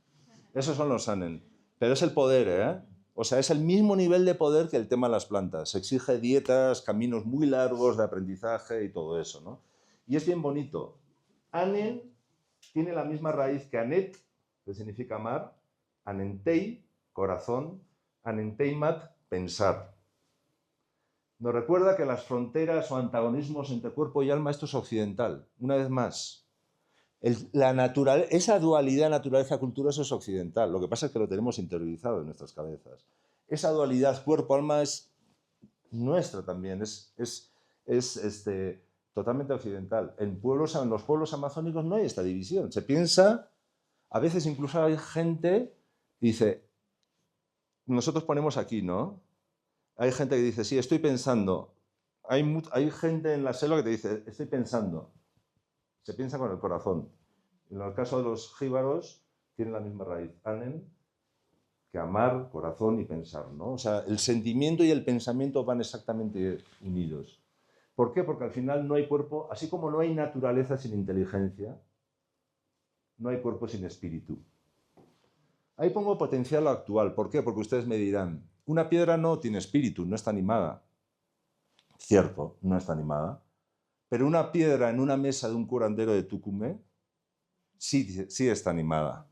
Esos son los Anen. Pero es el poder, ¿eh? O sea, es el mismo nivel de poder que el tema de las plantas. Se exige dietas, caminos muy largos de aprendizaje y todo eso, ¿no? Y es bien bonito. Anen tiene la misma raíz que Anet, que significa mar, Anentei, corazón, Anenteimat, pensar. Nos recuerda que las fronteras o antagonismos entre cuerpo y alma, esto es occidental. Una vez más, esa dualidad naturaleza-cultura, eso es occidental. Lo que pasa es que lo tenemos interiorizado en nuestras cabezas. Esa dualidad cuerpo-alma es nuestra también, es totalmente occidental. En los pueblos amazónicos no hay esta división. Se piensa, a veces incluso hay gente que dice, nosotros ponemos aquí, ¿no? Hay gente que dice, sí, estoy pensando. Hay gente en la selva que te dice, estoy pensando. Se piensa con el corazón. En el caso de los jíbaros, tienen la misma raíz, Anen, que amar, corazón y pensar, ¿no? O sea, el sentimiento y el pensamiento van exactamente unidos. ¿Por qué? Porque al final no hay cuerpo, así como no hay naturaleza sin inteligencia, no hay cuerpo sin espíritu. Ahí pongo potencial actual. ¿Por qué? Porque ustedes me dirán, una piedra no tiene espíritu, no está animada. Cierto, no está animada. Pero una piedra en una mesa de un curandero de Tucumé sí está animada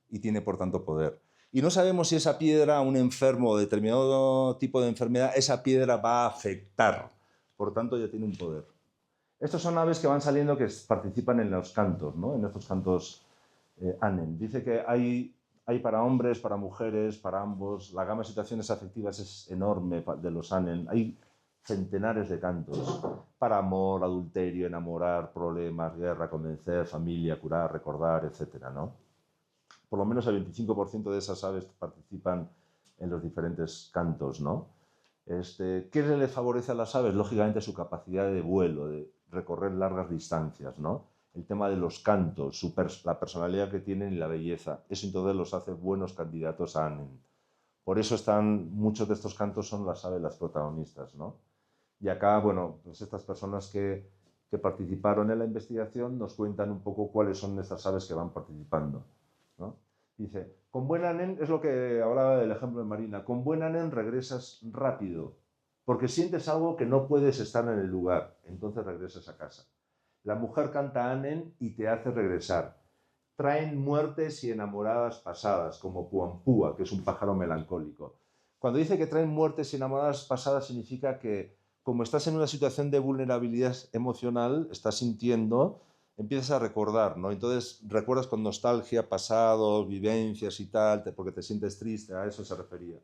y tiene por tanto poder. Y no sabemos si esa piedra a un enfermo o determinado tipo de enfermedad, esa piedra va a afectar. Por tanto, ya tiene un poder. Estos son aves que van saliendo que participan en los cantos, ¿no? En estos cantos Anen. Dice que hay para hombres, para mujeres, para ambos. La gama de situaciones afectivas es enorme de los Anen. Hay centenares de cantos para amor, adulterio, enamorar, problemas, guerra, convencer, familia, curar, recordar, etcétera, ¿no? Por lo menos el 25% de esas aves participan en los diferentes cantos, ¿no? ¿Qué les favorece a las aves? Lógicamente su capacidad de vuelo, de recorrer largas distancias, ¿no? El tema de los cantos, la personalidad que tienen y la belleza. Eso entonces los hace buenos candidatos a Anen. Por eso muchos de estos cantos son las aves las protagonistas, ¿no? Y acá, bueno, pues estas personas que participaron en la investigación nos cuentan un poco cuáles son estas aves que van participando, ¿no? Dice, con buen Anen, es lo que hablaba del ejemplo de Marina, con buen Anen regresas rápido, porque sientes algo que no puedes estar en el lugar, entonces regresas a casa. La mujer canta Anen y te hace regresar. Traen muertes y enamoradas pasadas, como Puampúa, que es un pájaro melancólico. Cuando dice que traen muertes y enamoradas pasadas, significa que como estás en una situación de vulnerabilidad emocional, estás sintiendo, empiezas a recordar, ¿no? Entonces recuerdas con nostalgia pasados, vivencias y tal, porque te sientes triste, a eso se refería.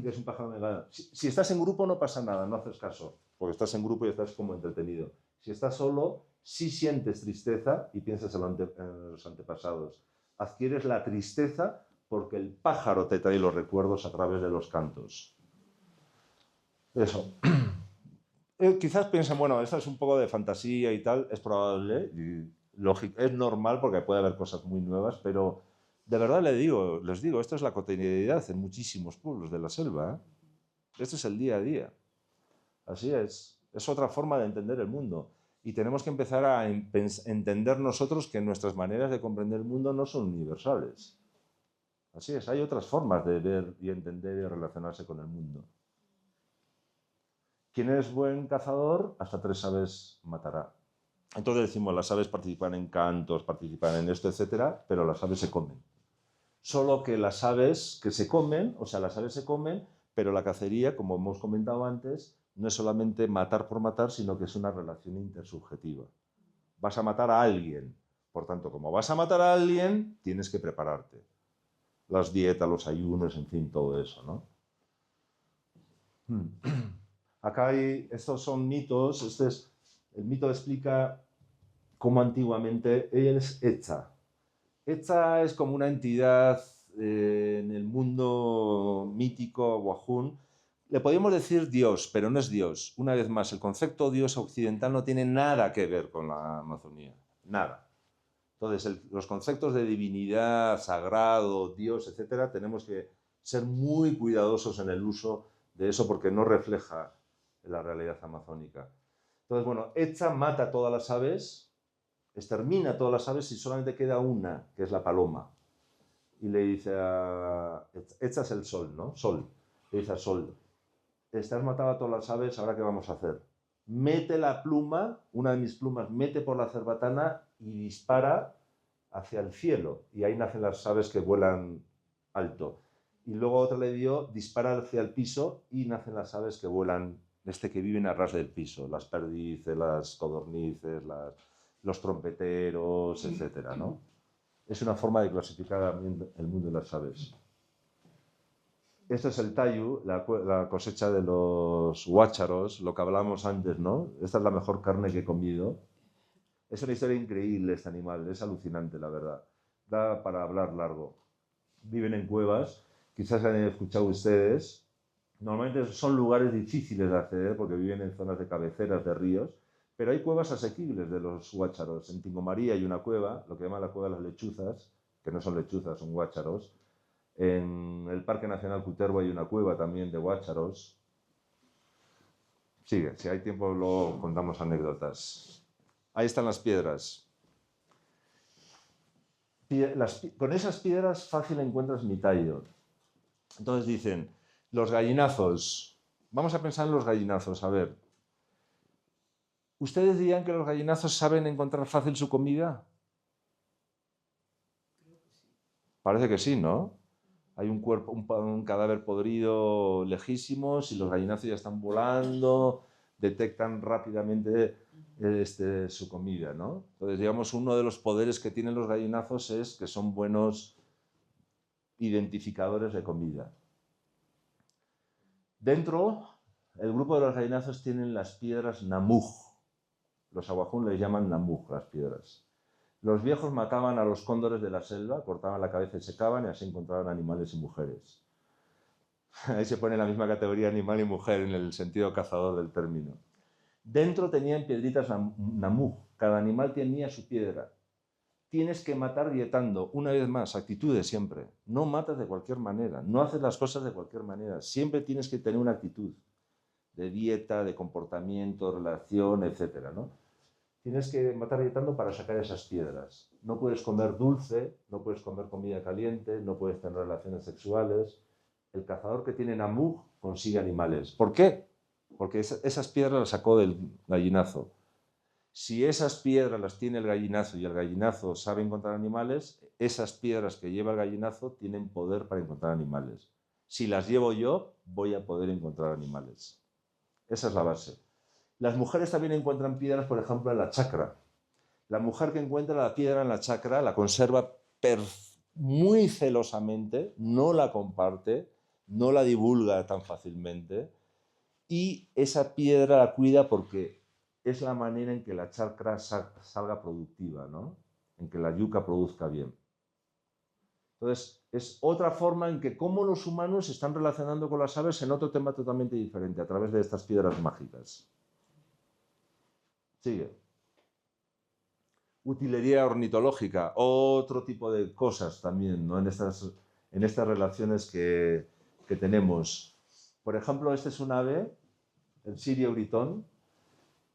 Es un pájaro melancólico. Si estás en grupo no pasa nada, no haces caso, porque estás en grupo y estás como entretenido. Si estás solo, sí sientes tristeza y piensas en los antepasados. Adquieres la tristeza porque el pájaro te trae los recuerdos a través de los cantos. Eso. Quizás piensen, bueno, esto es un poco de fantasía y tal, es probable, y lógico, es normal porque puede haber cosas muy nuevas, pero de verdad les digo, esto es la cotidianidad en muchísimos pueblos de la selva, ¿eh? Esto es el día a día. Así es otra forma de entender el mundo. Y tenemos que empezar a entender nosotros que nuestras maneras de comprender el mundo no son universales. Así es, hay otras formas de ver y entender y relacionarse con el mundo. Quien es buen cazador, hasta 3 aves matará. Entonces decimos, las aves participan en cantos, participan en esto, etcétera, pero las aves se comen. Solo que las aves que se comen, o sea, las aves se comen, pero la cacería, como hemos comentado antes, no es solamente matar por matar, sino que es una relación intersubjetiva. Vas a matar a alguien. Por tanto, como vas a matar a alguien, tienes que prepararte. Las dietas, los ayunos, en fin, todo eso, ¿no? Acá estos son mitos. El mito explica cómo antiguamente ella es Etza. Etza es como una entidad en el mundo mítico Wahun. Le podríamos decir Dios, pero no es Dios. Una vez más, el concepto Dios occidental no tiene nada que ver con la Amazonía. Nada. Entonces, los conceptos de divinidad, sagrado, Dios, etcétera, tenemos que ser muy cuidadosos en el uso de eso porque no refleja la realidad amazónica. Entonces, bueno, Etza mata a todas las aves, extermina todas las aves y solamente queda una, que es la paloma. Y le dice a... Etza es el sol, ¿no? Sol. Le dice al sol, estás matado a todas las aves, ¿ahora qué vamos a hacer? Mete la pluma, una de mis plumas, mete por la cerbatana y dispara hacia el cielo. Y ahí nacen las aves que vuelan alto. Y luego otra le dio, dispara hacia el piso y nacen las aves que vuelan, que viven a ras del piso. Las perdices, las codornices, los trompeteros, etcétera, ¿no? Es una forma de clasificar el mundo de las aves. Esto es el tayu, la cosecha de los guácharos, lo que hablábamos antes, ¿no? Esta es la mejor carne que he comido. Es una historia increíble este animal, es alucinante, la verdad. Da para hablar largo. Viven en cuevas, quizás han escuchado ustedes. Normalmente son lugares difíciles de acceder porque viven en zonas de cabeceras de ríos, pero hay cuevas asequibles de los guácharos. En Tingomaría hay una cueva, lo que llaman la cueva de las lechuzas, que no son lechuzas, son guácharos. En el Parque Nacional Cutervo hay una cueva también de guácharos. Sigue, si hay tiempo luego contamos anécdotas. Ahí están las piedras. Con esas piedras fácil encuentras mi tallo. Entonces dicen, los gallinazos. Vamos a pensar en los gallinazos, a ver. ¿Ustedes dirían que los gallinazos saben encontrar fácil su comida? Parece que sí, ¿no? Hay un cuerpo, un cadáver podrido lejísimos y los gallinazos ya están volando, detectan rápidamente su comida, ¿no? Entonces, digamos, uno de los poderes que tienen los gallinazos es que son buenos identificadores de comida. Dentro, el grupo de los gallinazos tienen las piedras namuj. Los aguajún les llaman namuj, las piedras. Los viejos mataban a los cóndores de la selva, cortaban la cabeza y secaban y así encontraban animales y mujeres. Ahí se pone la misma categoría animal y mujer en el sentido cazador del término. Dentro tenían piedritas namuj. Cada animal tenía su piedra. Tienes que matar dietando. Una vez más, actitudes siempre. No matas de cualquier manera. No haces las cosas de cualquier manera. Siempre tienes que tener una actitud de dieta, de comportamiento, relación, etc., ¿no? Tienes que matar dietando para sacar esas piedras. No puedes comer dulce, no puedes comer comida caliente, no puedes tener relaciones sexuales. El cazador que tiene namuj consigue animales. ¿Por qué? Porque esas piedras las sacó del gallinazo. Si esas piedras las tiene el gallinazo y el gallinazo sabe encontrar animales, esas piedras que lleva el gallinazo tienen poder para encontrar animales. Si las llevo yo, voy a poder encontrar animales. Esa es la base. Las mujeres también encuentran piedras, por ejemplo, en la chacra. La mujer que encuentra la piedra en la chacra la conserva muy celosamente, no la comparte, no la divulga tan fácilmente y esa piedra la cuida porque es la manera en que la chacra salga productiva, ¿no? En que la yuca produzca bien. Entonces, es otra forma en que cómo los humanos se están relacionando con las aves en otro tema totalmente diferente, a través de estas piedras mágicas. Sigue. Utilería ornitológica, otro tipo de cosas también, ¿no? en estas relaciones que tenemos. Por ejemplo, este es un ave, el sirio gritón.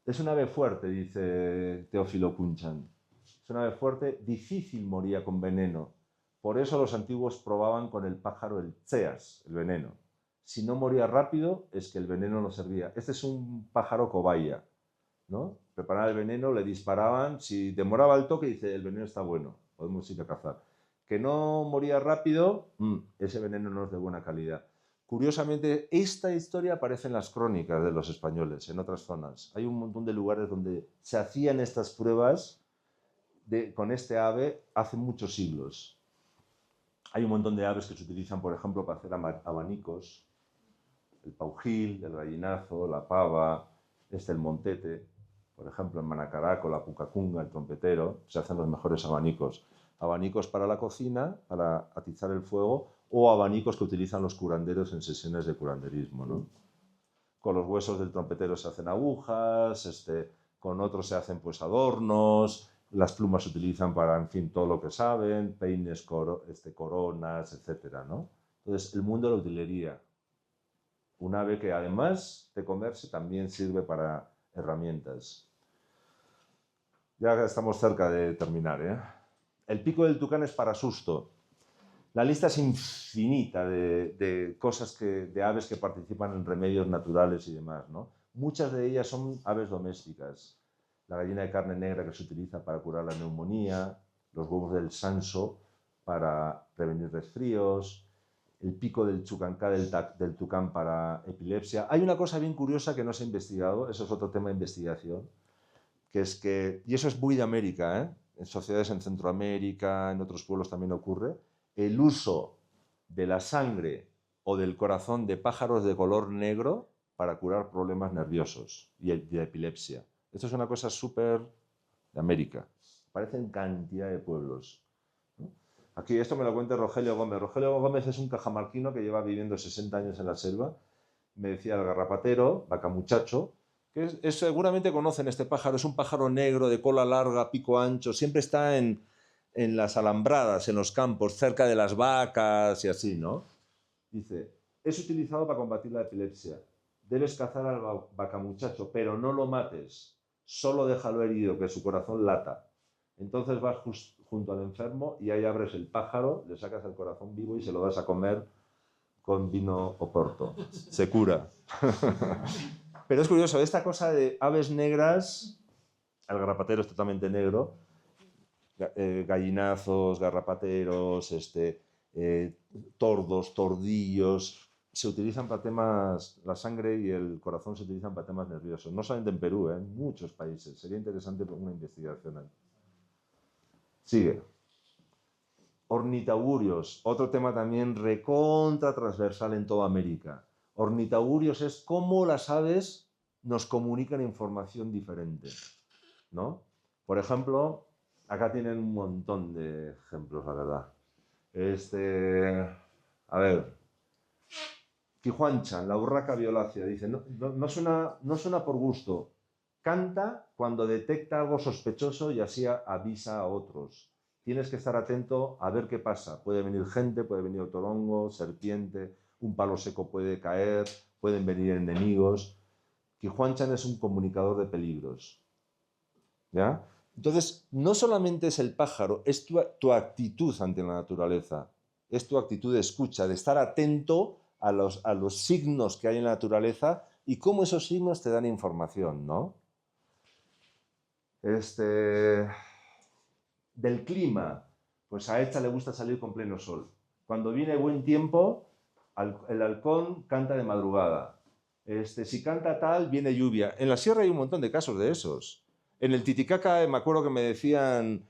Es un ave fuerte, dice Teófilo Kunchan. Es un ave fuerte, difícil moría con veneno. Por eso los antiguos probaban con el pájaro el tseas, el veneno. Si no moría rápido, es que el veneno no servía. Este es un pájaro cobaya, ¿no? Preparaban el veneno, le disparaban, si demoraba el toque, dice, el veneno está bueno, podemos ir a cazar. Que no moría rápido, ese veneno no es de buena calidad. Curiosamente, esta historia aparece en las crónicas de los españoles, en otras zonas. Hay un montón de lugares donde se hacían estas pruebas con este ave hace muchos siglos. Hay un montón de aves que se utilizan, por ejemplo, para hacer abanicos. El paujil, el gallinazo, la pava, el montete. Por ejemplo, en Manacaraco, la pucacunga, el trompetero, se hacen los mejores abanicos. Abanicos para la cocina, para atizar el fuego, o abanicos que utilizan los curanderos en sesiones de curanderismo, ¿no? Con los huesos del trompetero se hacen agujas, con otros se hacen pues adornos, las plumas se utilizan para, en fin, todo lo que saben, peines, coronas, etcétera, ¿no? Entonces, el mundo de la utilería. Un ave que además de comerse también sirve para herramientas. Ya estamos cerca de terminar, ¿eh? El pico del tucán es para susto. La lista es infinita de cosas de aves que participan en remedios naturales y demás, ¿no? Muchas de ellas son aves domésticas. La gallina de carne negra que se utiliza para curar la neumonía, los huevos del sanso para prevenir resfríos, el pico del chucancá del tucán para epilepsia. Hay una cosa bien curiosa que no se ha investigado, eso es otro tema de investigación, que es que, y eso es muy de América, ¿eh? En sociedades en Centroamérica, en otros pueblos también ocurre, el uso de la sangre o del corazón de pájaros de color negro para curar problemas nerviosos y de epilepsia. Esto es una cosa súper de América. Aparece en cantidad de pueblos. Aquí esto me lo cuenta Rogelio Gómez. Rogelio Gómez es un cajamarquino que lleva viviendo 60 años en la selva. Me decía el garrapatero, vacamuchacho, que seguramente conocen este pájaro. Es un pájaro negro de cola larga, pico ancho. Siempre está en las alambradas, en los campos, cerca de las vacas y así, ¿no? Dice, es utilizado para combatir la epilepsia. Debes cazar al vacamuchacho, pero no lo mates. Solo déjalo herido, que su corazón lata. Entonces vas junto al enfermo y ahí abres el pájaro, le sacas el corazón vivo y se lo das a comer con vino Oporto. Se cura. Pero es curioso, esta cosa de aves negras El garrapatero es totalmente negro. Gallinazos, garrapateros, tordos, tordillos, se utilizan para temas, la sangre y el corazón se utilizan para temas nerviosos. No solamente en Perú, en muchos países. Sería interesante una investigación ahí. Sigue. Ornitagurios, otro tema también recontra transversal en toda América. Ornitagurios es cómo las aves nos comunican información diferente, ¿no? Por ejemplo, acá tienen un montón de ejemplos, la verdad. A ver, Quijuanchan, la urraca violácea, dice, no suena por gusto, canta cuando detecta algo sospechoso y así avisa a otros. Tienes que estar atento a ver qué pasa. Puede venir gente, puede venir otorongo, serpiente, un palo seco puede caer, pueden venir enemigos. Quijuanchan es un comunicador de peligros. ¿Ya? Entonces, no solamente es el pájaro, es tu actitud ante la naturaleza, es tu actitud de escucha, de estar atento a los signos que hay en la naturaleza y cómo esos signos te dan información, ¿no? Del clima, pues a esta le gusta salir con pleno sol. Cuando viene buen tiempo, el halcón canta de madrugada. Si canta tal, viene lluvia. En la sierra hay un montón de casos de esos. En el Titicaca me acuerdo que me decían,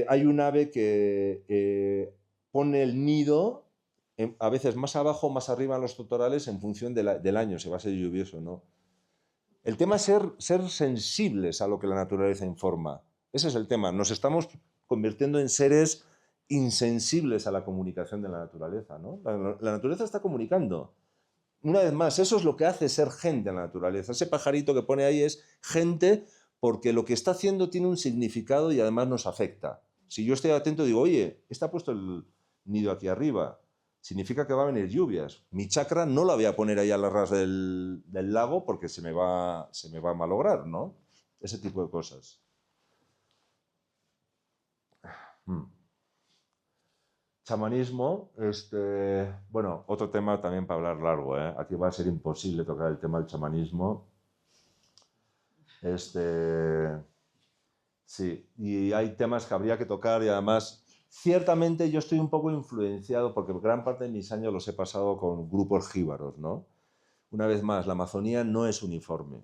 hay un ave que pone el nido, a veces más abajo, más arriba en los totorales, en función del año, si va a ser lluvioso o no. El tema es ser sensibles a lo que la naturaleza informa. Ese es el tema. Nos estamos convirtiendo en seres insensibles a la comunicación de la naturaleza, ¿no? La naturaleza está comunicando. Una vez más, eso es lo que hace ser gente en la naturaleza. Ese pajarito que pone ahí es gente porque lo que está haciendo tiene un significado y además nos afecta. Si yo estoy atento, digo, oye, está puesto el nido aquí arriba, significa que va a venir lluvias. Mi chakra no la voy a poner ahí a las ras del lago porque se me va a malograr, ¿no? Ese tipo de cosas. Chamanismo, bueno, otro tema también para hablar largo, ¿eh? Aquí va a ser imposible tocar el tema del chamanismo. Sí, y hay temas que habría que tocar y además, ciertamente yo estoy un poco influenciado porque gran parte de mis años los he pasado con grupos jíbaros, ¿no? Una vez más, la Amazonía no es uniforme.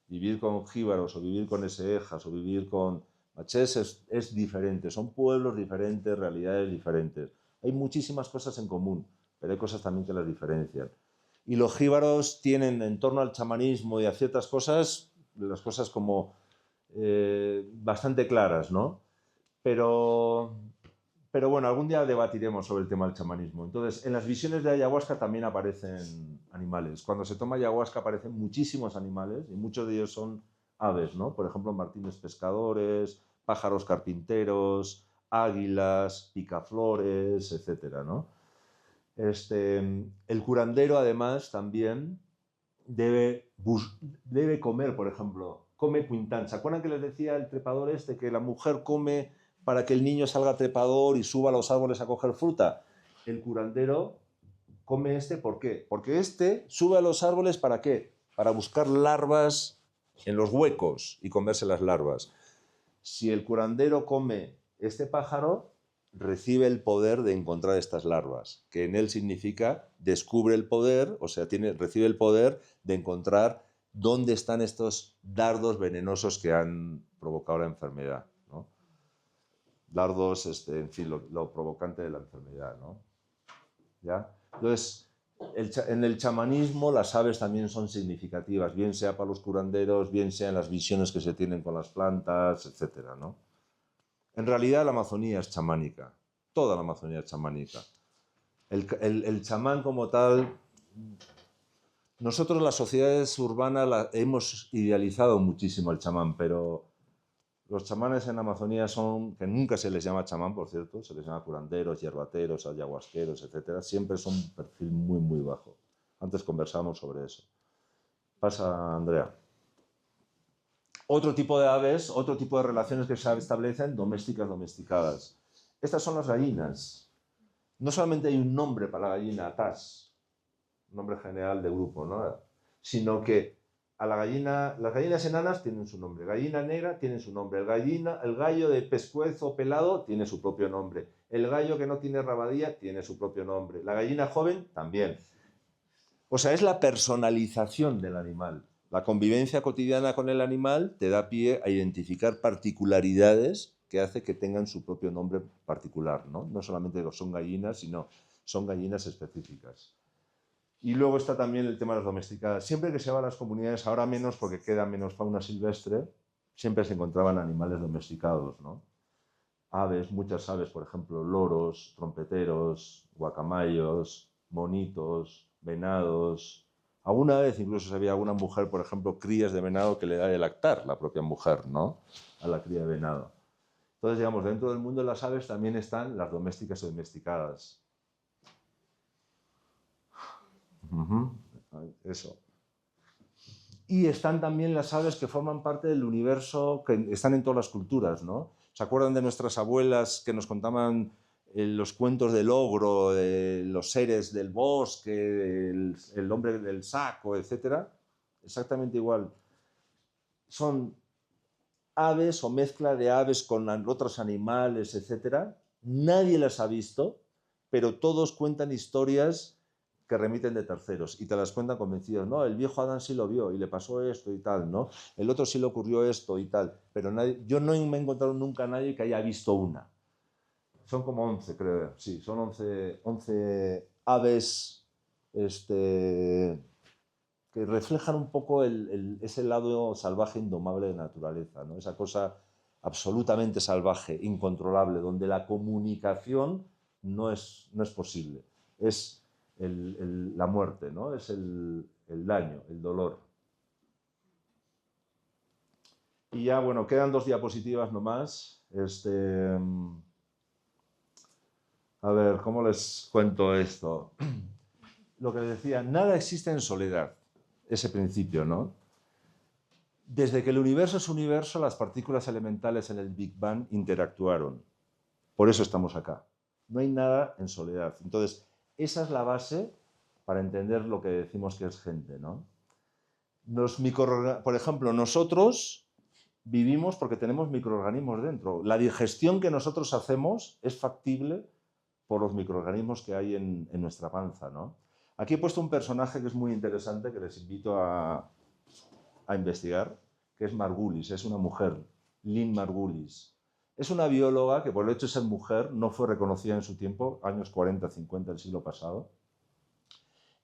Vivir con jíbaros o vivir con esejas o vivir con machés es diferente, son pueblos diferentes, realidades diferentes. Hay muchísimas cosas en común, pero hay cosas también que las diferencian. Y los jíbaros tienen en torno al chamanismo y a ciertas cosas, las cosas como bastante claras, ¿no? Pero bueno, algún día debatiremos sobre el tema del chamanismo. Entonces, en las visiones de ayahuasca también aparecen animales. Cuando se toma ayahuasca aparecen muchísimos animales y muchos de ellos son aves, ¿no? Por ejemplo, martines pescadores, pájaros carpinteros, águilas, picaflores, etcétera, ¿no? El curandero, además, también debe comer, por ejemplo, come quintán. ¿Se acuerdan que les decía el trepador que la mujer come para que el niño salga trepador y suba a los árboles a coger fruta? El curandero come ¿por qué? Porque sube a los árboles ¿para qué? Para buscar larvas en los huecos y comerse las larvas. Si el curandero come este pájaro, recibe el poder de encontrar estas larvas, que en él significa descubre el poder, o sea, recibe el poder de encontrar dónde están estos dardos venenosos que han provocado la enfermedad, ¿no? Dardos, en fin, lo provocante de la enfermedad, ¿no? ¿Ya? Entonces, en el chamanismo las aves también son significativas, bien sea para los curanderos, bien sea en las visiones que se tienen con las plantas, etcétera, ¿no? En realidad la Amazonía es chamánica, toda la Amazonía es chamánica. El chamán como tal, nosotros las sociedades urbanas hemos idealizado muchísimo al chamán, pero los chamanes en la Amazonía que nunca se les llama chamán, por cierto, se les llama curanderos, hierbateros, ayahuasqueros, etcétera, siempre son un perfil muy, muy bajo. Antes conversamos sobre eso. Pasa, Andrea. Otro tipo de aves, otro tipo de relaciones que se establecen, domésticas, domesticadas. Estas son las gallinas. No solamente hay un nombre para la gallina, tas, nombre general de grupo, ¿no? Sino que a la gallina, las gallinas enanas tienen su nombre, gallina negra tiene su nombre, el gallo de pescuezo pelado tiene su propio nombre, el gallo que no tiene rabadilla tiene su propio nombre, la gallina joven también. O sea, es la personalización del animal. La convivencia cotidiana con el animal te da pie a identificar particularidades que hace que tengan su propio nombre particular, ¿no? No solamente son gallinas, sino son gallinas específicas. Y luego está también el tema de las domesticadas. Siempre que se va a las comunidades, ahora menos porque queda menos fauna silvestre, siempre se encontraban animales domesticados, ¿no? Aves, muchas aves, por ejemplo, loros, trompeteros, guacamayos, monitos, venados. Alguna vez incluso se había alguna mujer, por ejemplo, crías de venado que le da de lactar la propia mujer, ¿no? A la cría de venado. Entonces, digamos, dentro del mundo de las aves también están las domésticas y domesticadas. Eso. Y están también las aves que forman parte del universo, que están en todas las culturas, ¿no? ¿Se acuerdan de nuestras abuelas que nos contaban los cuentos del ogro, de los seres del bosque, el hombre del saco, etcétera? Exactamente igual. Son aves o mezcla de aves con otros animales, etcétera. Nadie las ha visto, pero todos cuentan historias que remiten de terceros y te las cuentan convencidos. No, el viejo Adán sí lo vio y le pasó esto y tal, ¿no? El otro sí le ocurrió esto y tal, pero nadie, yo no me he encontrado nunca a nadie que haya visto una. Son como 11, creo. Sí, son 11 aves que reflejan un poco ese lado salvaje indomable de la naturaleza, ¿no? Esa cosa absolutamente salvaje, incontrolable, donde la comunicación no es posible. Es la muerte, ¿no? Es el daño, el dolor. Y ya, bueno, quedan 2 diapositivas nomás. A ver, ¿cómo les cuento esto? Lo que les decía, nada existe en soledad, ese principio, ¿no? Desde que el universo es universo, las partículas elementales en el Big Bang interactuaron. Por eso estamos acá. No hay nada en soledad. Entonces, esa es la base para entender lo que decimos que es gente, ¿no? Por ejemplo, nosotros vivimos porque tenemos microorganismos dentro. La digestión que nosotros hacemos es factible por los microorganismos que hay en nuestra panza, ¿no? Aquí he puesto un personaje que es muy interesante, que les invito a investigar, que es Margulis, es una mujer, Lynn Margulis. Es una bióloga que por el hecho de ser mujer no fue reconocida en su tiempo, años 40, 50 del siglo pasado,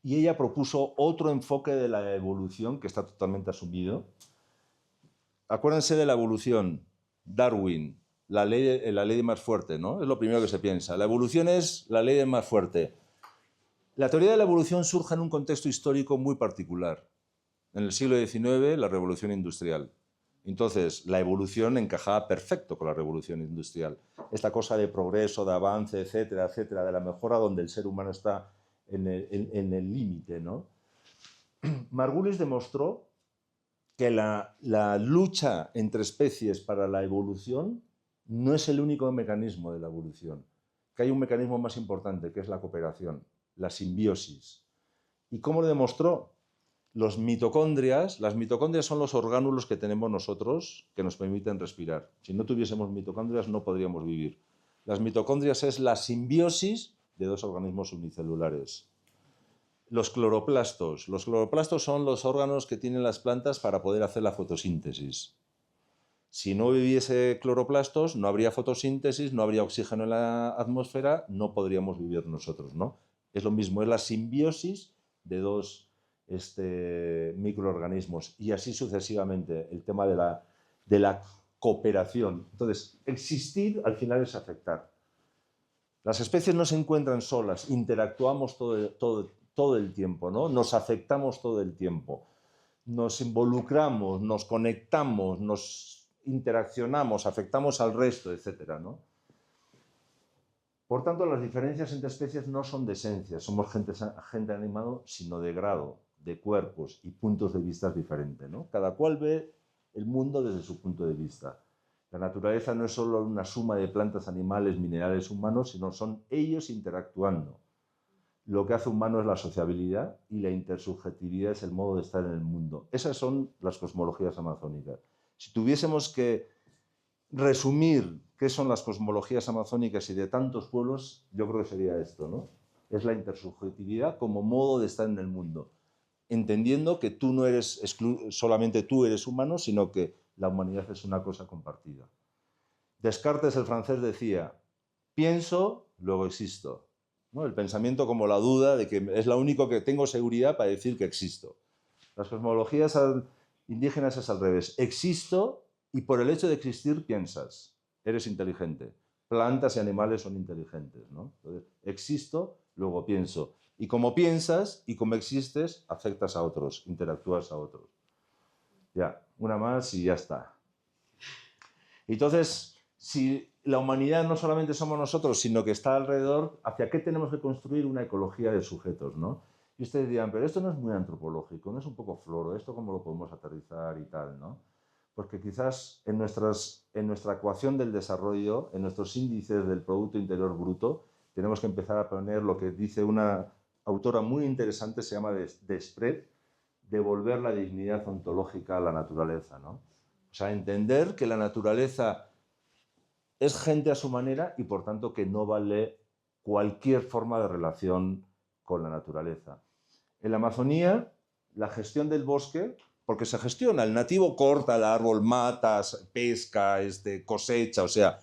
y ella propuso otro enfoque de la evolución que está totalmente asumido. Acuérdense de la evolución, Darwin, la ley de más fuerte, ¿no? Es lo primero que se piensa. La evolución es la ley de más fuerte. La teoría de la evolución surge en un contexto histórico muy particular. En el siglo XIX, la revolución industrial. Entonces, la evolución encajaba perfecto con la revolución industrial. Esta cosa de progreso, de avance, etcétera, etcétera, de la mejora donde el ser humano está en el límite, ¿no? Margulis demostró que la lucha entre especies para la evolución no es el único mecanismo de la evolución, que hay un mecanismo más importante, que es la cooperación, la simbiosis. ¿Y cómo lo demostró? Las mitocondrias son los orgánulos que tenemos nosotros que nos permiten respirar. Si no tuviésemos mitocondrias no podríamos vivir. Las mitocondrias es la simbiosis de 2 organismos unicelulares. Los cloroplastos son los órganos que tienen las plantas para poder hacer la fotosíntesis. Si no hubiese cloroplastos, no habría fotosíntesis, no habría oxígeno en la atmósfera, no podríamos vivir nosotros, ¿no? Es lo mismo, es la simbiosis de 2 microorganismos y así sucesivamente, el tema de la cooperación. Entonces, existir al final es afectar. Las especies no se encuentran solas, interactuamos todo el tiempo, ¿no? Nos afectamos todo el tiempo, nos involucramos, nos conectamos, nos interaccionamos, afectamos al resto, etcétera, ¿no? Por tanto, las diferencias entre especies no son de esencia, somos gente animado, sino de grado, de cuerpos y puntos de vista diferentes, ¿no? Cada cual ve el mundo desde su punto de vista. La naturaleza no es solo una suma de plantas, animales, minerales, humanos, sino son ellos interactuando. lo que hace humano es la sociabilidad y la intersubjetividad es el modo de estar en el mundo. Esas son las cosmologías amazónicas. Si tuviésemos que resumir qué son las cosmologías amazónicas y de tantos pueblos, yo creo que sería esto, ¿no? Es la intersubjetividad como modo de estar en el mundo, entendiendo que tú no eres solamente tú eres humano, sino que la humanidad es una cosa compartida. Descartes, el francés, decía, pienso, luego existo. ¿No? El pensamiento como la duda de que es lo único que tengo seguridad para decir que existo. Las cosmologías indígenas es al revés. Existo y por el hecho de existir piensas. Eres inteligente. Plantas y animales son inteligentes, ¿no? Entonces, existo, luego pienso. Y como piensas y como existes, afectas a otros, interactúas a otros. Ya, una más y ya está. Entonces, si la humanidad no solamente somos nosotros, sino que está alrededor, ¿hacia qué tenemos que construir una ecología de sujetos, ¿no? Y ustedes dirán, pero esto no es muy antropológico, no es un poco floro, ¿esto cómo lo podemos aterrizar y tal, ¿no? Porque quizás en nuestra ecuación del desarrollo, en nuestros índices del Producto Interior Bruto, tenemos que empezar a poner lo que dice una autora muy interesante, se llama Desprez, devolver la dignidad ontológica a la naturaleza, ¿no? O sea, entender que la naturaleza es gente a su manera y por tanto que no vale cualquier forma de relación con la naturaleza. En la Amazonía, la gestión del bosque, porque se gestiona, el nativo corta el árbol, mata, pesca, cosecha, o sea,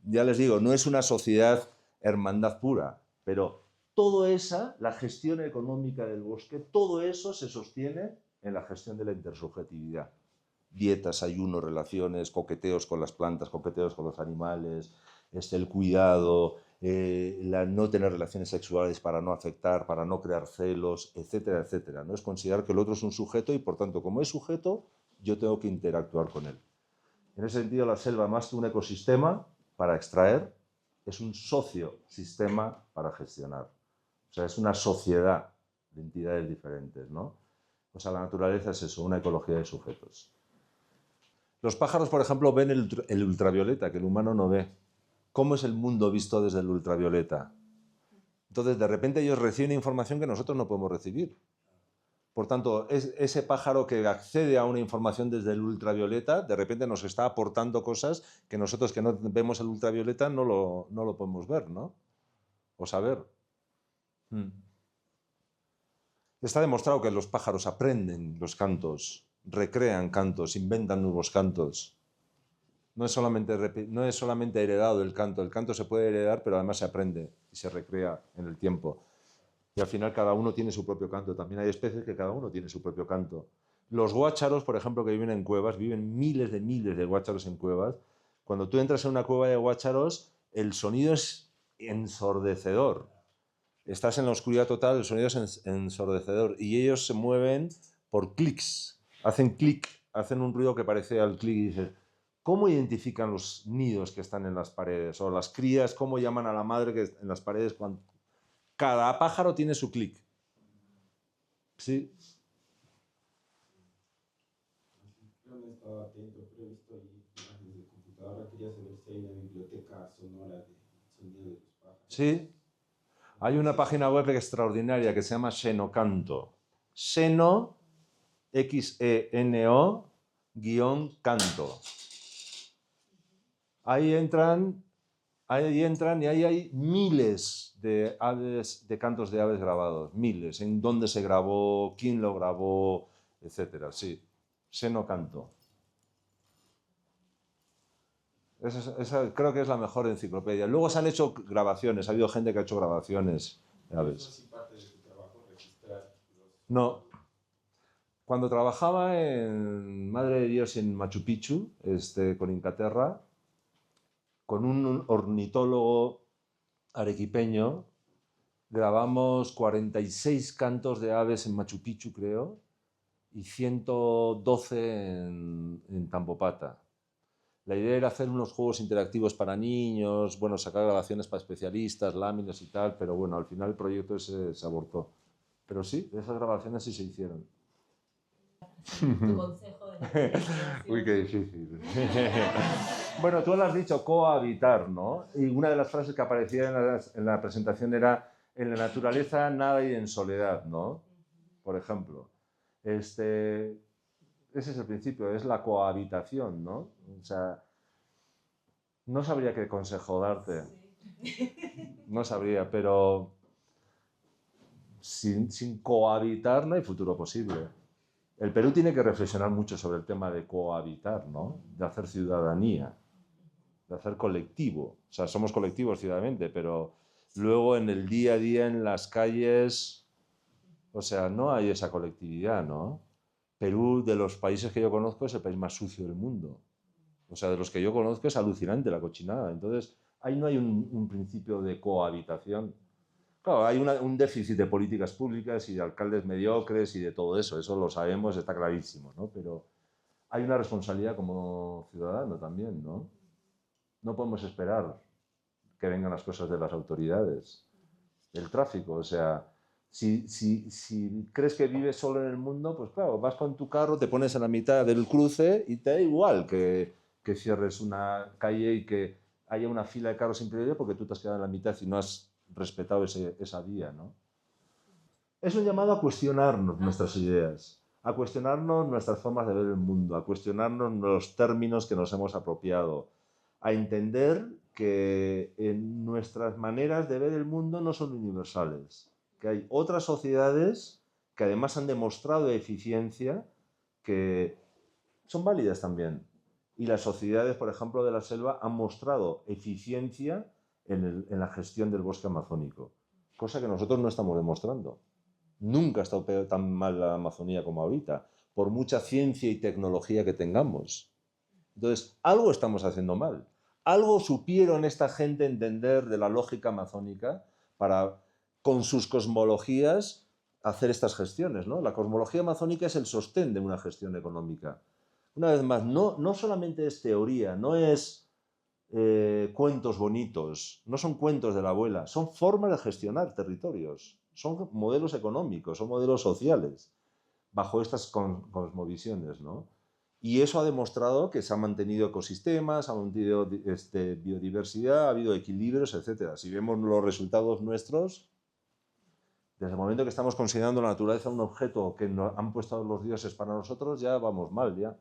ya les digo, no es una sociedad hermandad pura, pero todo esa, la gestión económica del bosque, todo eso se sostiene en la gestión de la intersubjetividad. Dietas, ayuno, relaciones, coqueteos con las plantas, coqueteos con los animales, el cuidado, no tener relaciones sexuales para no afectar, para no crear celos, etcétera, etcétera. ¿No? Es considerar que el otro es un sujeto y, por tanto, como es sujeto, yo tengo que interactuar con él. En ese sentido, la selva, más que un ecosistema para extraer, es un sociosistema para gestionar. O sea, es una sociedad de entidades diferentes, ¿no? O sea, la naturaleza es eso, una ecología de sujetos. Los pájaros, por ejemplo, ven el ultravioleta, que el humano no ve. ¿Cómo es el mundo visto desde el ultravioleta? Entonces, de repente ellos reciben información que nosotros no podemos recibir. Por tanto, ese pájaro que accede a una información desde el ultravioleta, de repente nos está aportando cosas que nosotros que no vemos el ultravioleta no lo podemos ver, ¿no? O saber. Está demostrado que los pájaros aprenden los cantos, recrean cantos, inventan nuevos cantos. No es solamente heredado el canto se puede heredar, pero además se aprende y se recrea en el tiempo. Y al final cada uno tiene su propio canto. También hay especies que cada uno tiene su propio canto. Los guácharos, por ejemplo, que viven en cuevas, viven miles de guácharos en cuevas. Cuando tú entras en una cueva de guácharos, el sonido es ensordecedor. Estás en la oscuridad total, el sonido es ensordecedor. Y ellos se mueven por clics. Hacen clic, hacen un ruido que parece al clic y dices, ¿cómo identifican los nidos que están en las paredes? O las crías, ¿cómo llaman a la madre que en las paredes? Cada pájaro tiene su clic. ¿Sí? Yo no he estado atento, pero he visto ahí imágenes de computadora. Quería saber si hay una biblioteca sonora de sonido de los pájaros. Sí. Hay una página web extraordinaria que se llama Xenocanto. Xeno, Xeno, _canto. Ahí entran y ahí hay miles de cantos de aves grabados, miles, en dónde se grabó, quién lo grabó, etcétera. Sí, Xenocanto. Esa creo que es la mejor enciclopedia. Luego se han hecho grabaciones, ha habido gente que ha hecho grabaciones de aves. ¿Eso sí parte de su trabajo, registrar los...? No. Cuando trabajaba en Madre de Dios en Machu Picchu, con Incaterra, con un ornitólogo arequipeño, grabamos 46 cantos de aves en Machu Picchu, creo, y 112 en Tambopata. La idea era hacer unos juegos interactivos para niños, bueno, sacar grabaciones para especialistas, láminas y tal, pero bueno, al final el proyecto ese se abortó. Pero sí, esas grabaciones sí se hicieron. Tu consejo de Uy, qué difícil. Bueno, tú lo has dicho, cohabitar, ¿no? Y una de las frases que aparecía en la presentación era En la naturaleza nada hay en soledad, ¿no? Por ejemplo. Ese es el principio, es la cohabitación, ¿no? O sea, no sabría qué consejo darte. No sabría, pero sin cohabitar no hay futuro posible. El Perú tiene que reflexionar mucho sobre el tema de cohabitar, ¿no? De hacer ciudadanía, de hacer colectivo. O sea, somos colectivos ciudadanamente, pero luego en el día a día, en las calles, o sea, no hay esa colectividad, ¿no? Perú, de los países que yo conozco, es el país más sucio del mundo. O sea, de los que yo conozco es alucinante la cochinada. Entonces, ahí no hay un principio de cohabitación. Claro, hay un déficit de políticas públicas y de alcaldes mediocres y de todo eso lo sabemos, está clarísimo, ¿no? Pero hay una responsabilidad como ciudadano también, ¿no? No podemos esperar que vengan las cosas de las autoridades. El tráfico, o sea, si crees que vives solo en el mundo, pues claro, vas con tu carro, te pones en la mitad del cruce y te da igual que cierres una calle y que haya una fila de carros sin prioridad porque tú te has quedado en la mitad y no has respetado esa vía, ¿no? Es un llamado a cuestionarnos nuestras ideas, a cuestionarnos nuestras formas de ver el mundo, a cuestionarnos los términos que nos hemos apropiado, a entender que nuestras maneras de ver el mundo no son universales, que hay otras sociedades que además han demostrado eficiencia que son válidas también. Y las sociedades, por ejemplo, de la selva han mostrado eficiencia en la gestión del bosque amazónico, cosa que nosotros no estamos demostrando. Nunca ha estado tan mal la Amazonía como ahorita, por mucha ciencia y tecnología que tengamos. Entonces, algo estamos haciendo mal. Algo supieron esta gente entender de la lógica amazónica para, con sus cosmologías, hacer estas gestiones, ¿no? La cosmología amazónica es el sostén de una gestión económica. Una vez más, no solamente es teoría, no es cuentos bonitos, no son cuentos de la abuela, son formas de gestionar territorios, son modelos económicos, son modelos sociales, bajo estas cosmovisiones, ¿no? Y eso ha demostrado que se han mantenido ecosistemas, ha mantenido biodiversidad, ha habido equilibrios, etc. Si vemos los resultados nuestros, desde el momento que estamos considerando la naturaleza un objeto que nos han puesto los dioses para nosotros, ya vamos mal, ya.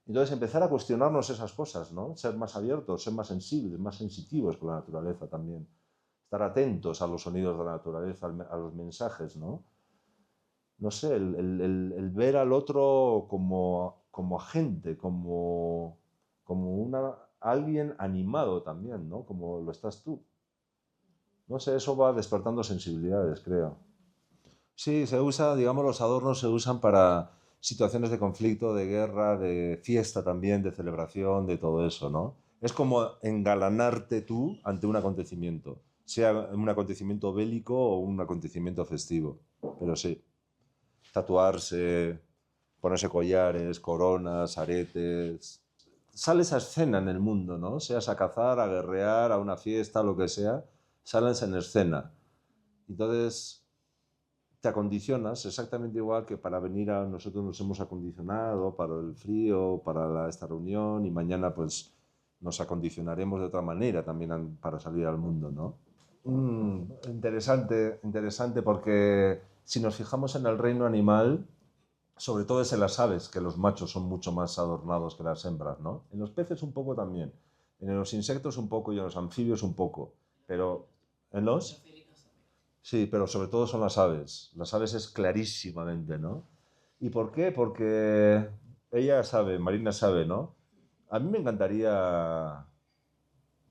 Entonces, empezar a cuestionarnos esas cosas, ¿no? Ser más abiertos, ser más sensibles, más sensitivos con la naturaleza también. Estar atentos a los sonidos de la naturaleza, a los mensajes, ¿no? No sé, el ver al otro como agente, como alguien animado también, ¿no? Como lo estás tú. No sé, eso va despertando sensibilidades, creo. Sí, se usa, digamos, los adornos se usan para situaciones de conflicto, de guerra, de fiesta también, de celebración, de todo eso, ¿no? Es como engalanarte tú ante un acontecimiento, sea un acontecimiento bélico o un acontecimiento festivo, pero sí. Tatuarse, ponerse collares, coronas, aretes. Sale esa escena en el mundo, ¿no? Seas a cazar, a guerrear, a una fiesta, lo que sea, sales en escena. Entonces te acondicionas exactamente igual que para venir a nosotros nos hemos acondicionado para el frío, para esta reunión y mañana pues nos acondicionaremos de otra manera también para salir al mundo, ¿no? Interesante porque si nos fijamos en el reino animal, sobre todo es en las aves, que los machos son mucho más adornados que las hembras, ¿no? En los peces un poco también, en los insectos un poco y en los anfibios un poco, pero en los... Sí, pero sobre todo son las aves. Las aves es clarísimamente, ¿no? ¿Y por qué? Porque ella sabe, Marina sabe, ¿no? A mí me encantaría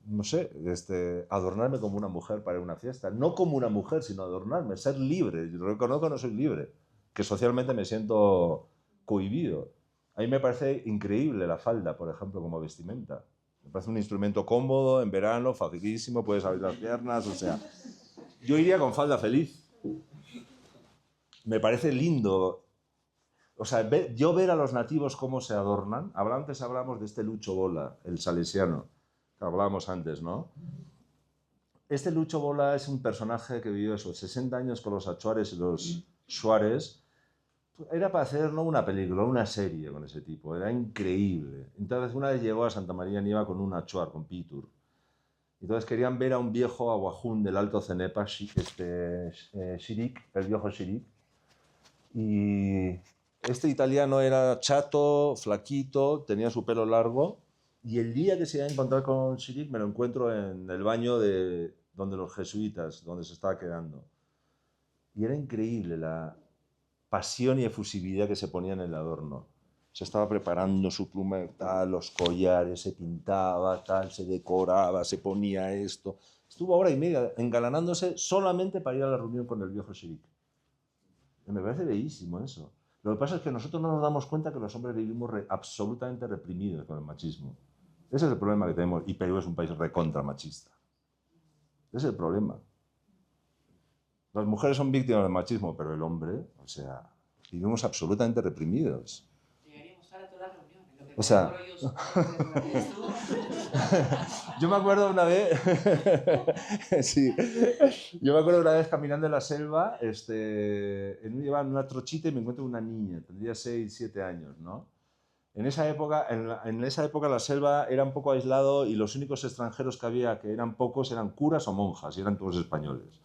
no sé, adornarme como una mujer para ir a una fiesta. No como una mujer, sino adornarme, ser libre. Yo reconozco que no soy libre, que socialmente me siento cohibido. A mí me parece increíble la falda, por ejemplo, como vestimenta. Me parece un instrumento cómodo, en verano, facilísimo, puedes abrir las piernas, o sea... Yo iría con falda feliz. Me parece lindo. O sea, yo ver a los nativos cómo se adornan. Antes hablamos de este Lucho Bola, el salesiano, que hablábamos antes, ¿no? Este Lucho Bola es un personaje que vivió esos 60 años con los achuares y los shuares. Era para hacer no una película, una serie con ese tipo. Era increíble. Entonces una vez llegó a Santa María Nieva con un achuar, con Pitur. Entonces querían ver a un viejo aguajún del Alto Cenepa, Shirik, el viejo Shirik. Y este italiano era chato, flaquito, tenía su pelo largo. Y el día que se iba a encontrar con Shirik me lo encuentro en el baño de donde los jesuitas, donde se estaba quedando. Y era increíble la pasión y efusividad que se ponía en el adorno. Se estaba preparando su pluma, tal, los collares, se pintaba, tal, se decoraba, se ponía esto. Estuvo hora y media engalanándose solamente para ir a la reunión con el viejo Shirik. Me parece bellísimo eso. Lo que pasa es que nosotros no nos damos cuenta que los hombres vivimos absolutamente reprimidos con el machismo. Ese es el problema que tenemos. Y Perú es un país recontra machista. Ese es el problema. Las mujeres son víctimas del machismo, pero el hombre, o sea, vivimos absolutamente reprimidos. Llegaríamos a todas las reuniones. Lo que O sea, yo me acuerdo una vez, sí, yo me acuerdo una vez caminando en la selva, llevaba en una trochita y me encuentro una niña, tendría 6, 7 años, ¿no? En esa época la selva era un poco aislado y los únicos extranjeros que había, que eran pocos, eran curas o monjas, y eran todos españoles.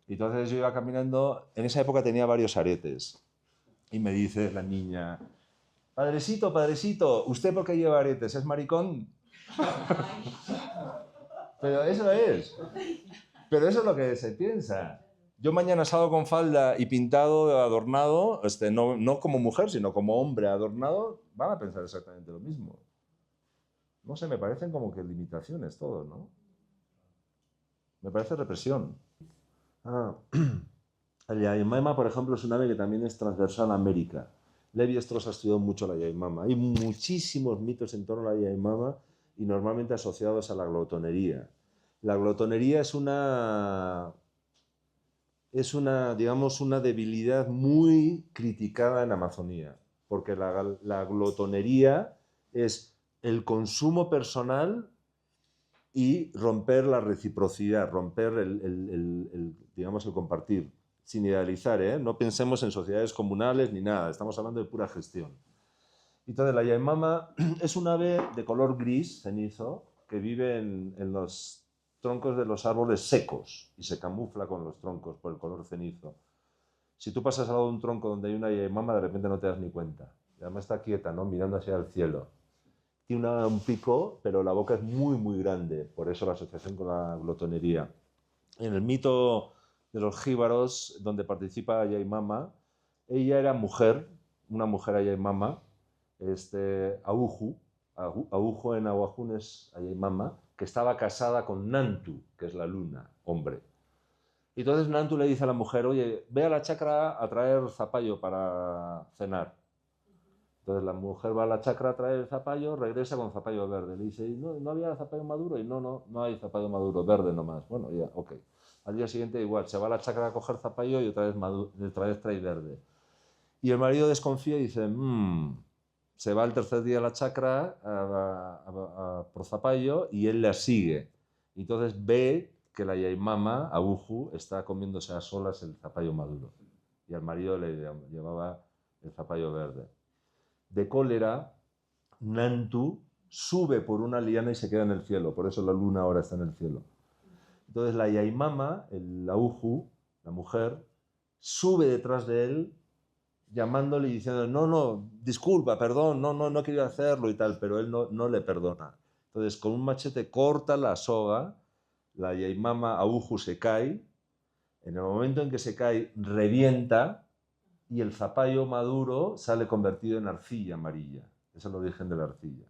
Y entonces yo iba caminando, en esa época tenía varios aretes, y me dice la niña, padrecito, padrecito, ¿usted por qué lleva aretes? ¿Es maricón? Pero eso es. Pero eso es lo que se piensa. Yo mañana salgo con falda y pintado, adornado, no como mujer, sino como hombre adornado, van a pensar exactamente lo mismo. No sé, me parecen como que limitaciones todo, ¿no? Me parece represión. El Yaimama, por ejemplo, es un ave que también es transversal a América. Levi-Strauss ha estudiado mucho la Yaimama. Hay muchísimos mitos en torno a la Yaimama y normalmente asociados a la glotonería. La glotonería es una, digamos, una debilidad muy criticada en Amazonía, porque la glotonería es el consumo personal y romper la reciprocidad, romper digamos, el compartir, sin idealizar, ¿eh? No pensemos en sociedades comunales ni nada, estamos hablando de pura gestión. Entonces la yaimama es un ave de color gris, cenizo, que vive en los troncos de los árboles secos y se camufla con los troncos por el color cenizo. Si tú pasas al lado de un tronco donde hay una yaimama, de repente no te das ni cuenta. Y además está quieta, ¿no? Mirando hacia el cielo. Tiene un pico, pero la boca es muy, muy grande. Por eso la asociación con la glotonería. En el mito de los jíbaros, donde participa Yaimama, ella era mujer, una mujer Yaimama, Auju en Aguajún es Yaimama, que estaba casada con Nantu, que es la luna, hombre. Y entonces Nantu le dice a la mujer, oye, ve a la chacra a traer zapallo para cenar. Entonces la mujer va a la chacra a traer el zapallo, regresa con zapallo verde. Le dice, ¿no había zapallo maduro? Y no hay zapallo maduro, verde nomás. Bueno, ya, ok. Al día siguiente igual, se va a la chacra a coger zapallo y otra vez trae verde. Y el marido desconfía y dice, se va el tercer día a la chacra por zapallo y él la sigue. Y entonces ve que la yaimama, Auju, está comiéndose a solas el zapallo maduro. Y al marido le llevaba el zapallo verde. De cólera, Nantu sube por una liana y se queda en el cielo. Por eso la luna ahora está en el cielo. Entonces la yaimama, el Auju, la mujer, sube detrás de él llamándole y diciendo, no, disculpa, perdón, no quería hacerlo y tal, pero él no le perdona. Entonces con un machete corta la soga, la yaimama Auju se cae, en el momento en que se cae revienta y el zapallo maduro sale convertido en arcilla amarilla. Esa es el origen de la arcilla.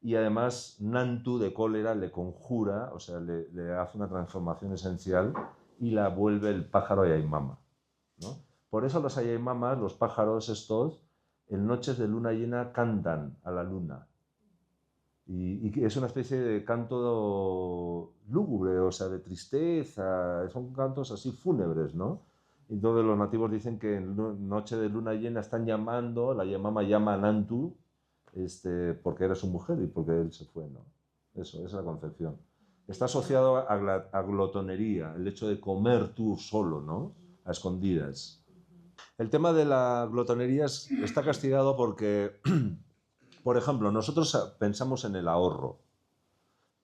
Y además Nantu de cólera le conjura, o sea, le hace una transformación esencial y la vuelve el pájaro yaimama, ¿no? Por eso los yaimamas, los pájaros estos, en noches de luna llena cantan a la luna. Y es una especie de canto lúgubre, o sea, de tristeza, son cantos así fúnebres, ¿no? Entonces los nativos dicen que en noche de luna llena están llamando, la yaimama llama a Nantu, porque era su mujer y porque él se fue, ¿no? Eso, esa es la concepción. Está asociado a glotonería, el hecho de comer tú solo, ¿no? A escondidas. El tema de la glotonería está castigado porque, por ejemplo, nosotros pensamos en el ahorro.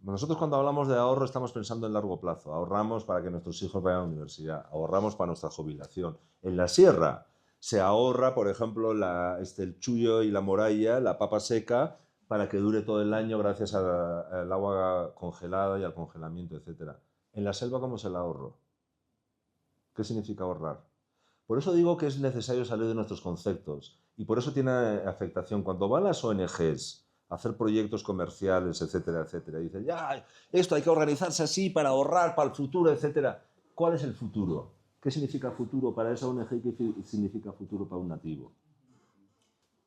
Nosotros cuando hablamos de ahorro estamos pensando en largo plazo. Ahorramos para que nuestros hijos vayan a la universidad, ahorramos para nuestra jubilación. En la sierra se ahorra, por ejemplo, el chullo y la moralla, la papa seca, para que dure todo el año gracias al agua congelada y al congelamiento, etc. En la selva, ¿cómo es el ahorro? ¿Qué significa ahorrar? Por eso digo que es necesario salir de nuestros conceptos y por eso tiene afectación. Cuando van las ONGs a hacer proyectos comerciales, etcétera, etcétera, y dicen, ya, esto hay que organizarse así para ahorrar para el futuro, etcétera. ¿Cuál es el futuro? ¿Qué significa futuro para esa ONG y qué significa futuro para un nativo?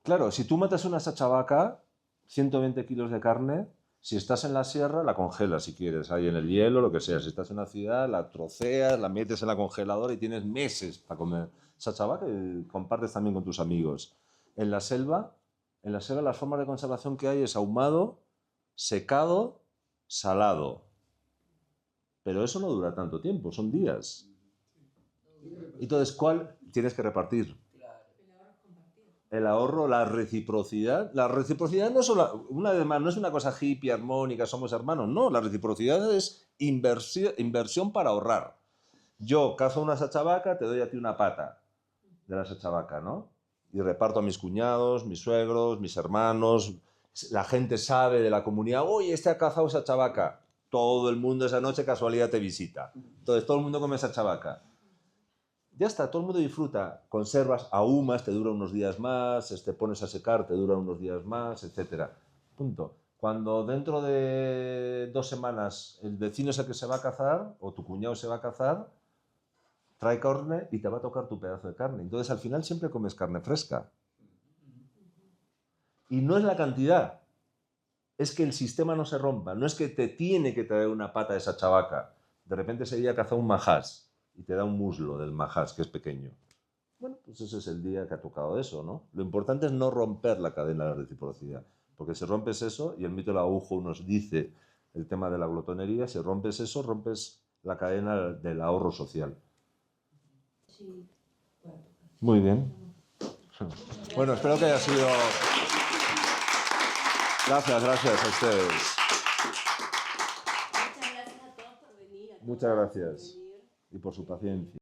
Claro, si tú matas una sachavaca, 120 kilos de carne, si estás en la sierra, la congelas si quieres, ahí en el hielo, lo que sea. Si estás en la ciudad, la troceas, la metes en la congeladora y tienes meses para comer sachavaca y compartes también con tus amigos. En la selva las formas de conservación que hay es ahumado, secado, salado. Pero eso no dura tanto tiempo, son días. Entonces, ¿cuál tienes que repartir? El ahorro, la reciprocidad. La reciprocidad no, una vez más, no es una cosa hippie, armónica, somos hermanos. No, la reciprocidad es inversión para ahorrar. Yo cazo una sachavaca, te doy a ti una pata de la sachavaca, ¿no? Y reparto a mis cuñados, mis suegros, mis hermanos. La gente sabe de la comunidad, oye, este ha cazado sachavaca. Todo el mundo esa noche casualidad te visita. Entonces todo el mundo come sachavaca. Ya está, todo el mundo disfruta. Conservas, ahumas, te dura unos días más, te pones a secar, te dura unos días más, etc. Punto. Cuando dentro de 2 semanas el vecino es el que se va a cazar, o tu cuñado se va a cazar, trae carne y te va a tocar tu pedazo de carne. Entonces al final siempre comes carne fresca. Y no es la cantidad, es que el sistema no se rompa, no es que te tiene que traer una pata de esa chavaca. De repente ese día caza un majás y te da un muslo del majás, que es pequeño. Bueno, pues ese es el día que ha tocado eso, ¿no? Lo importante es no romper la cadena de la reciprocidad, porque si rompes eso, y el mito del agujo nos dice el tema de la glotonería, si rompes eso, rompes la cadena del ahorro social. Sí. Muy bien. Bueno, espero que haya sido... Gracias a ustedes. Muchas gracias a todos por venir. Muchas gracias. Y por su paciencia.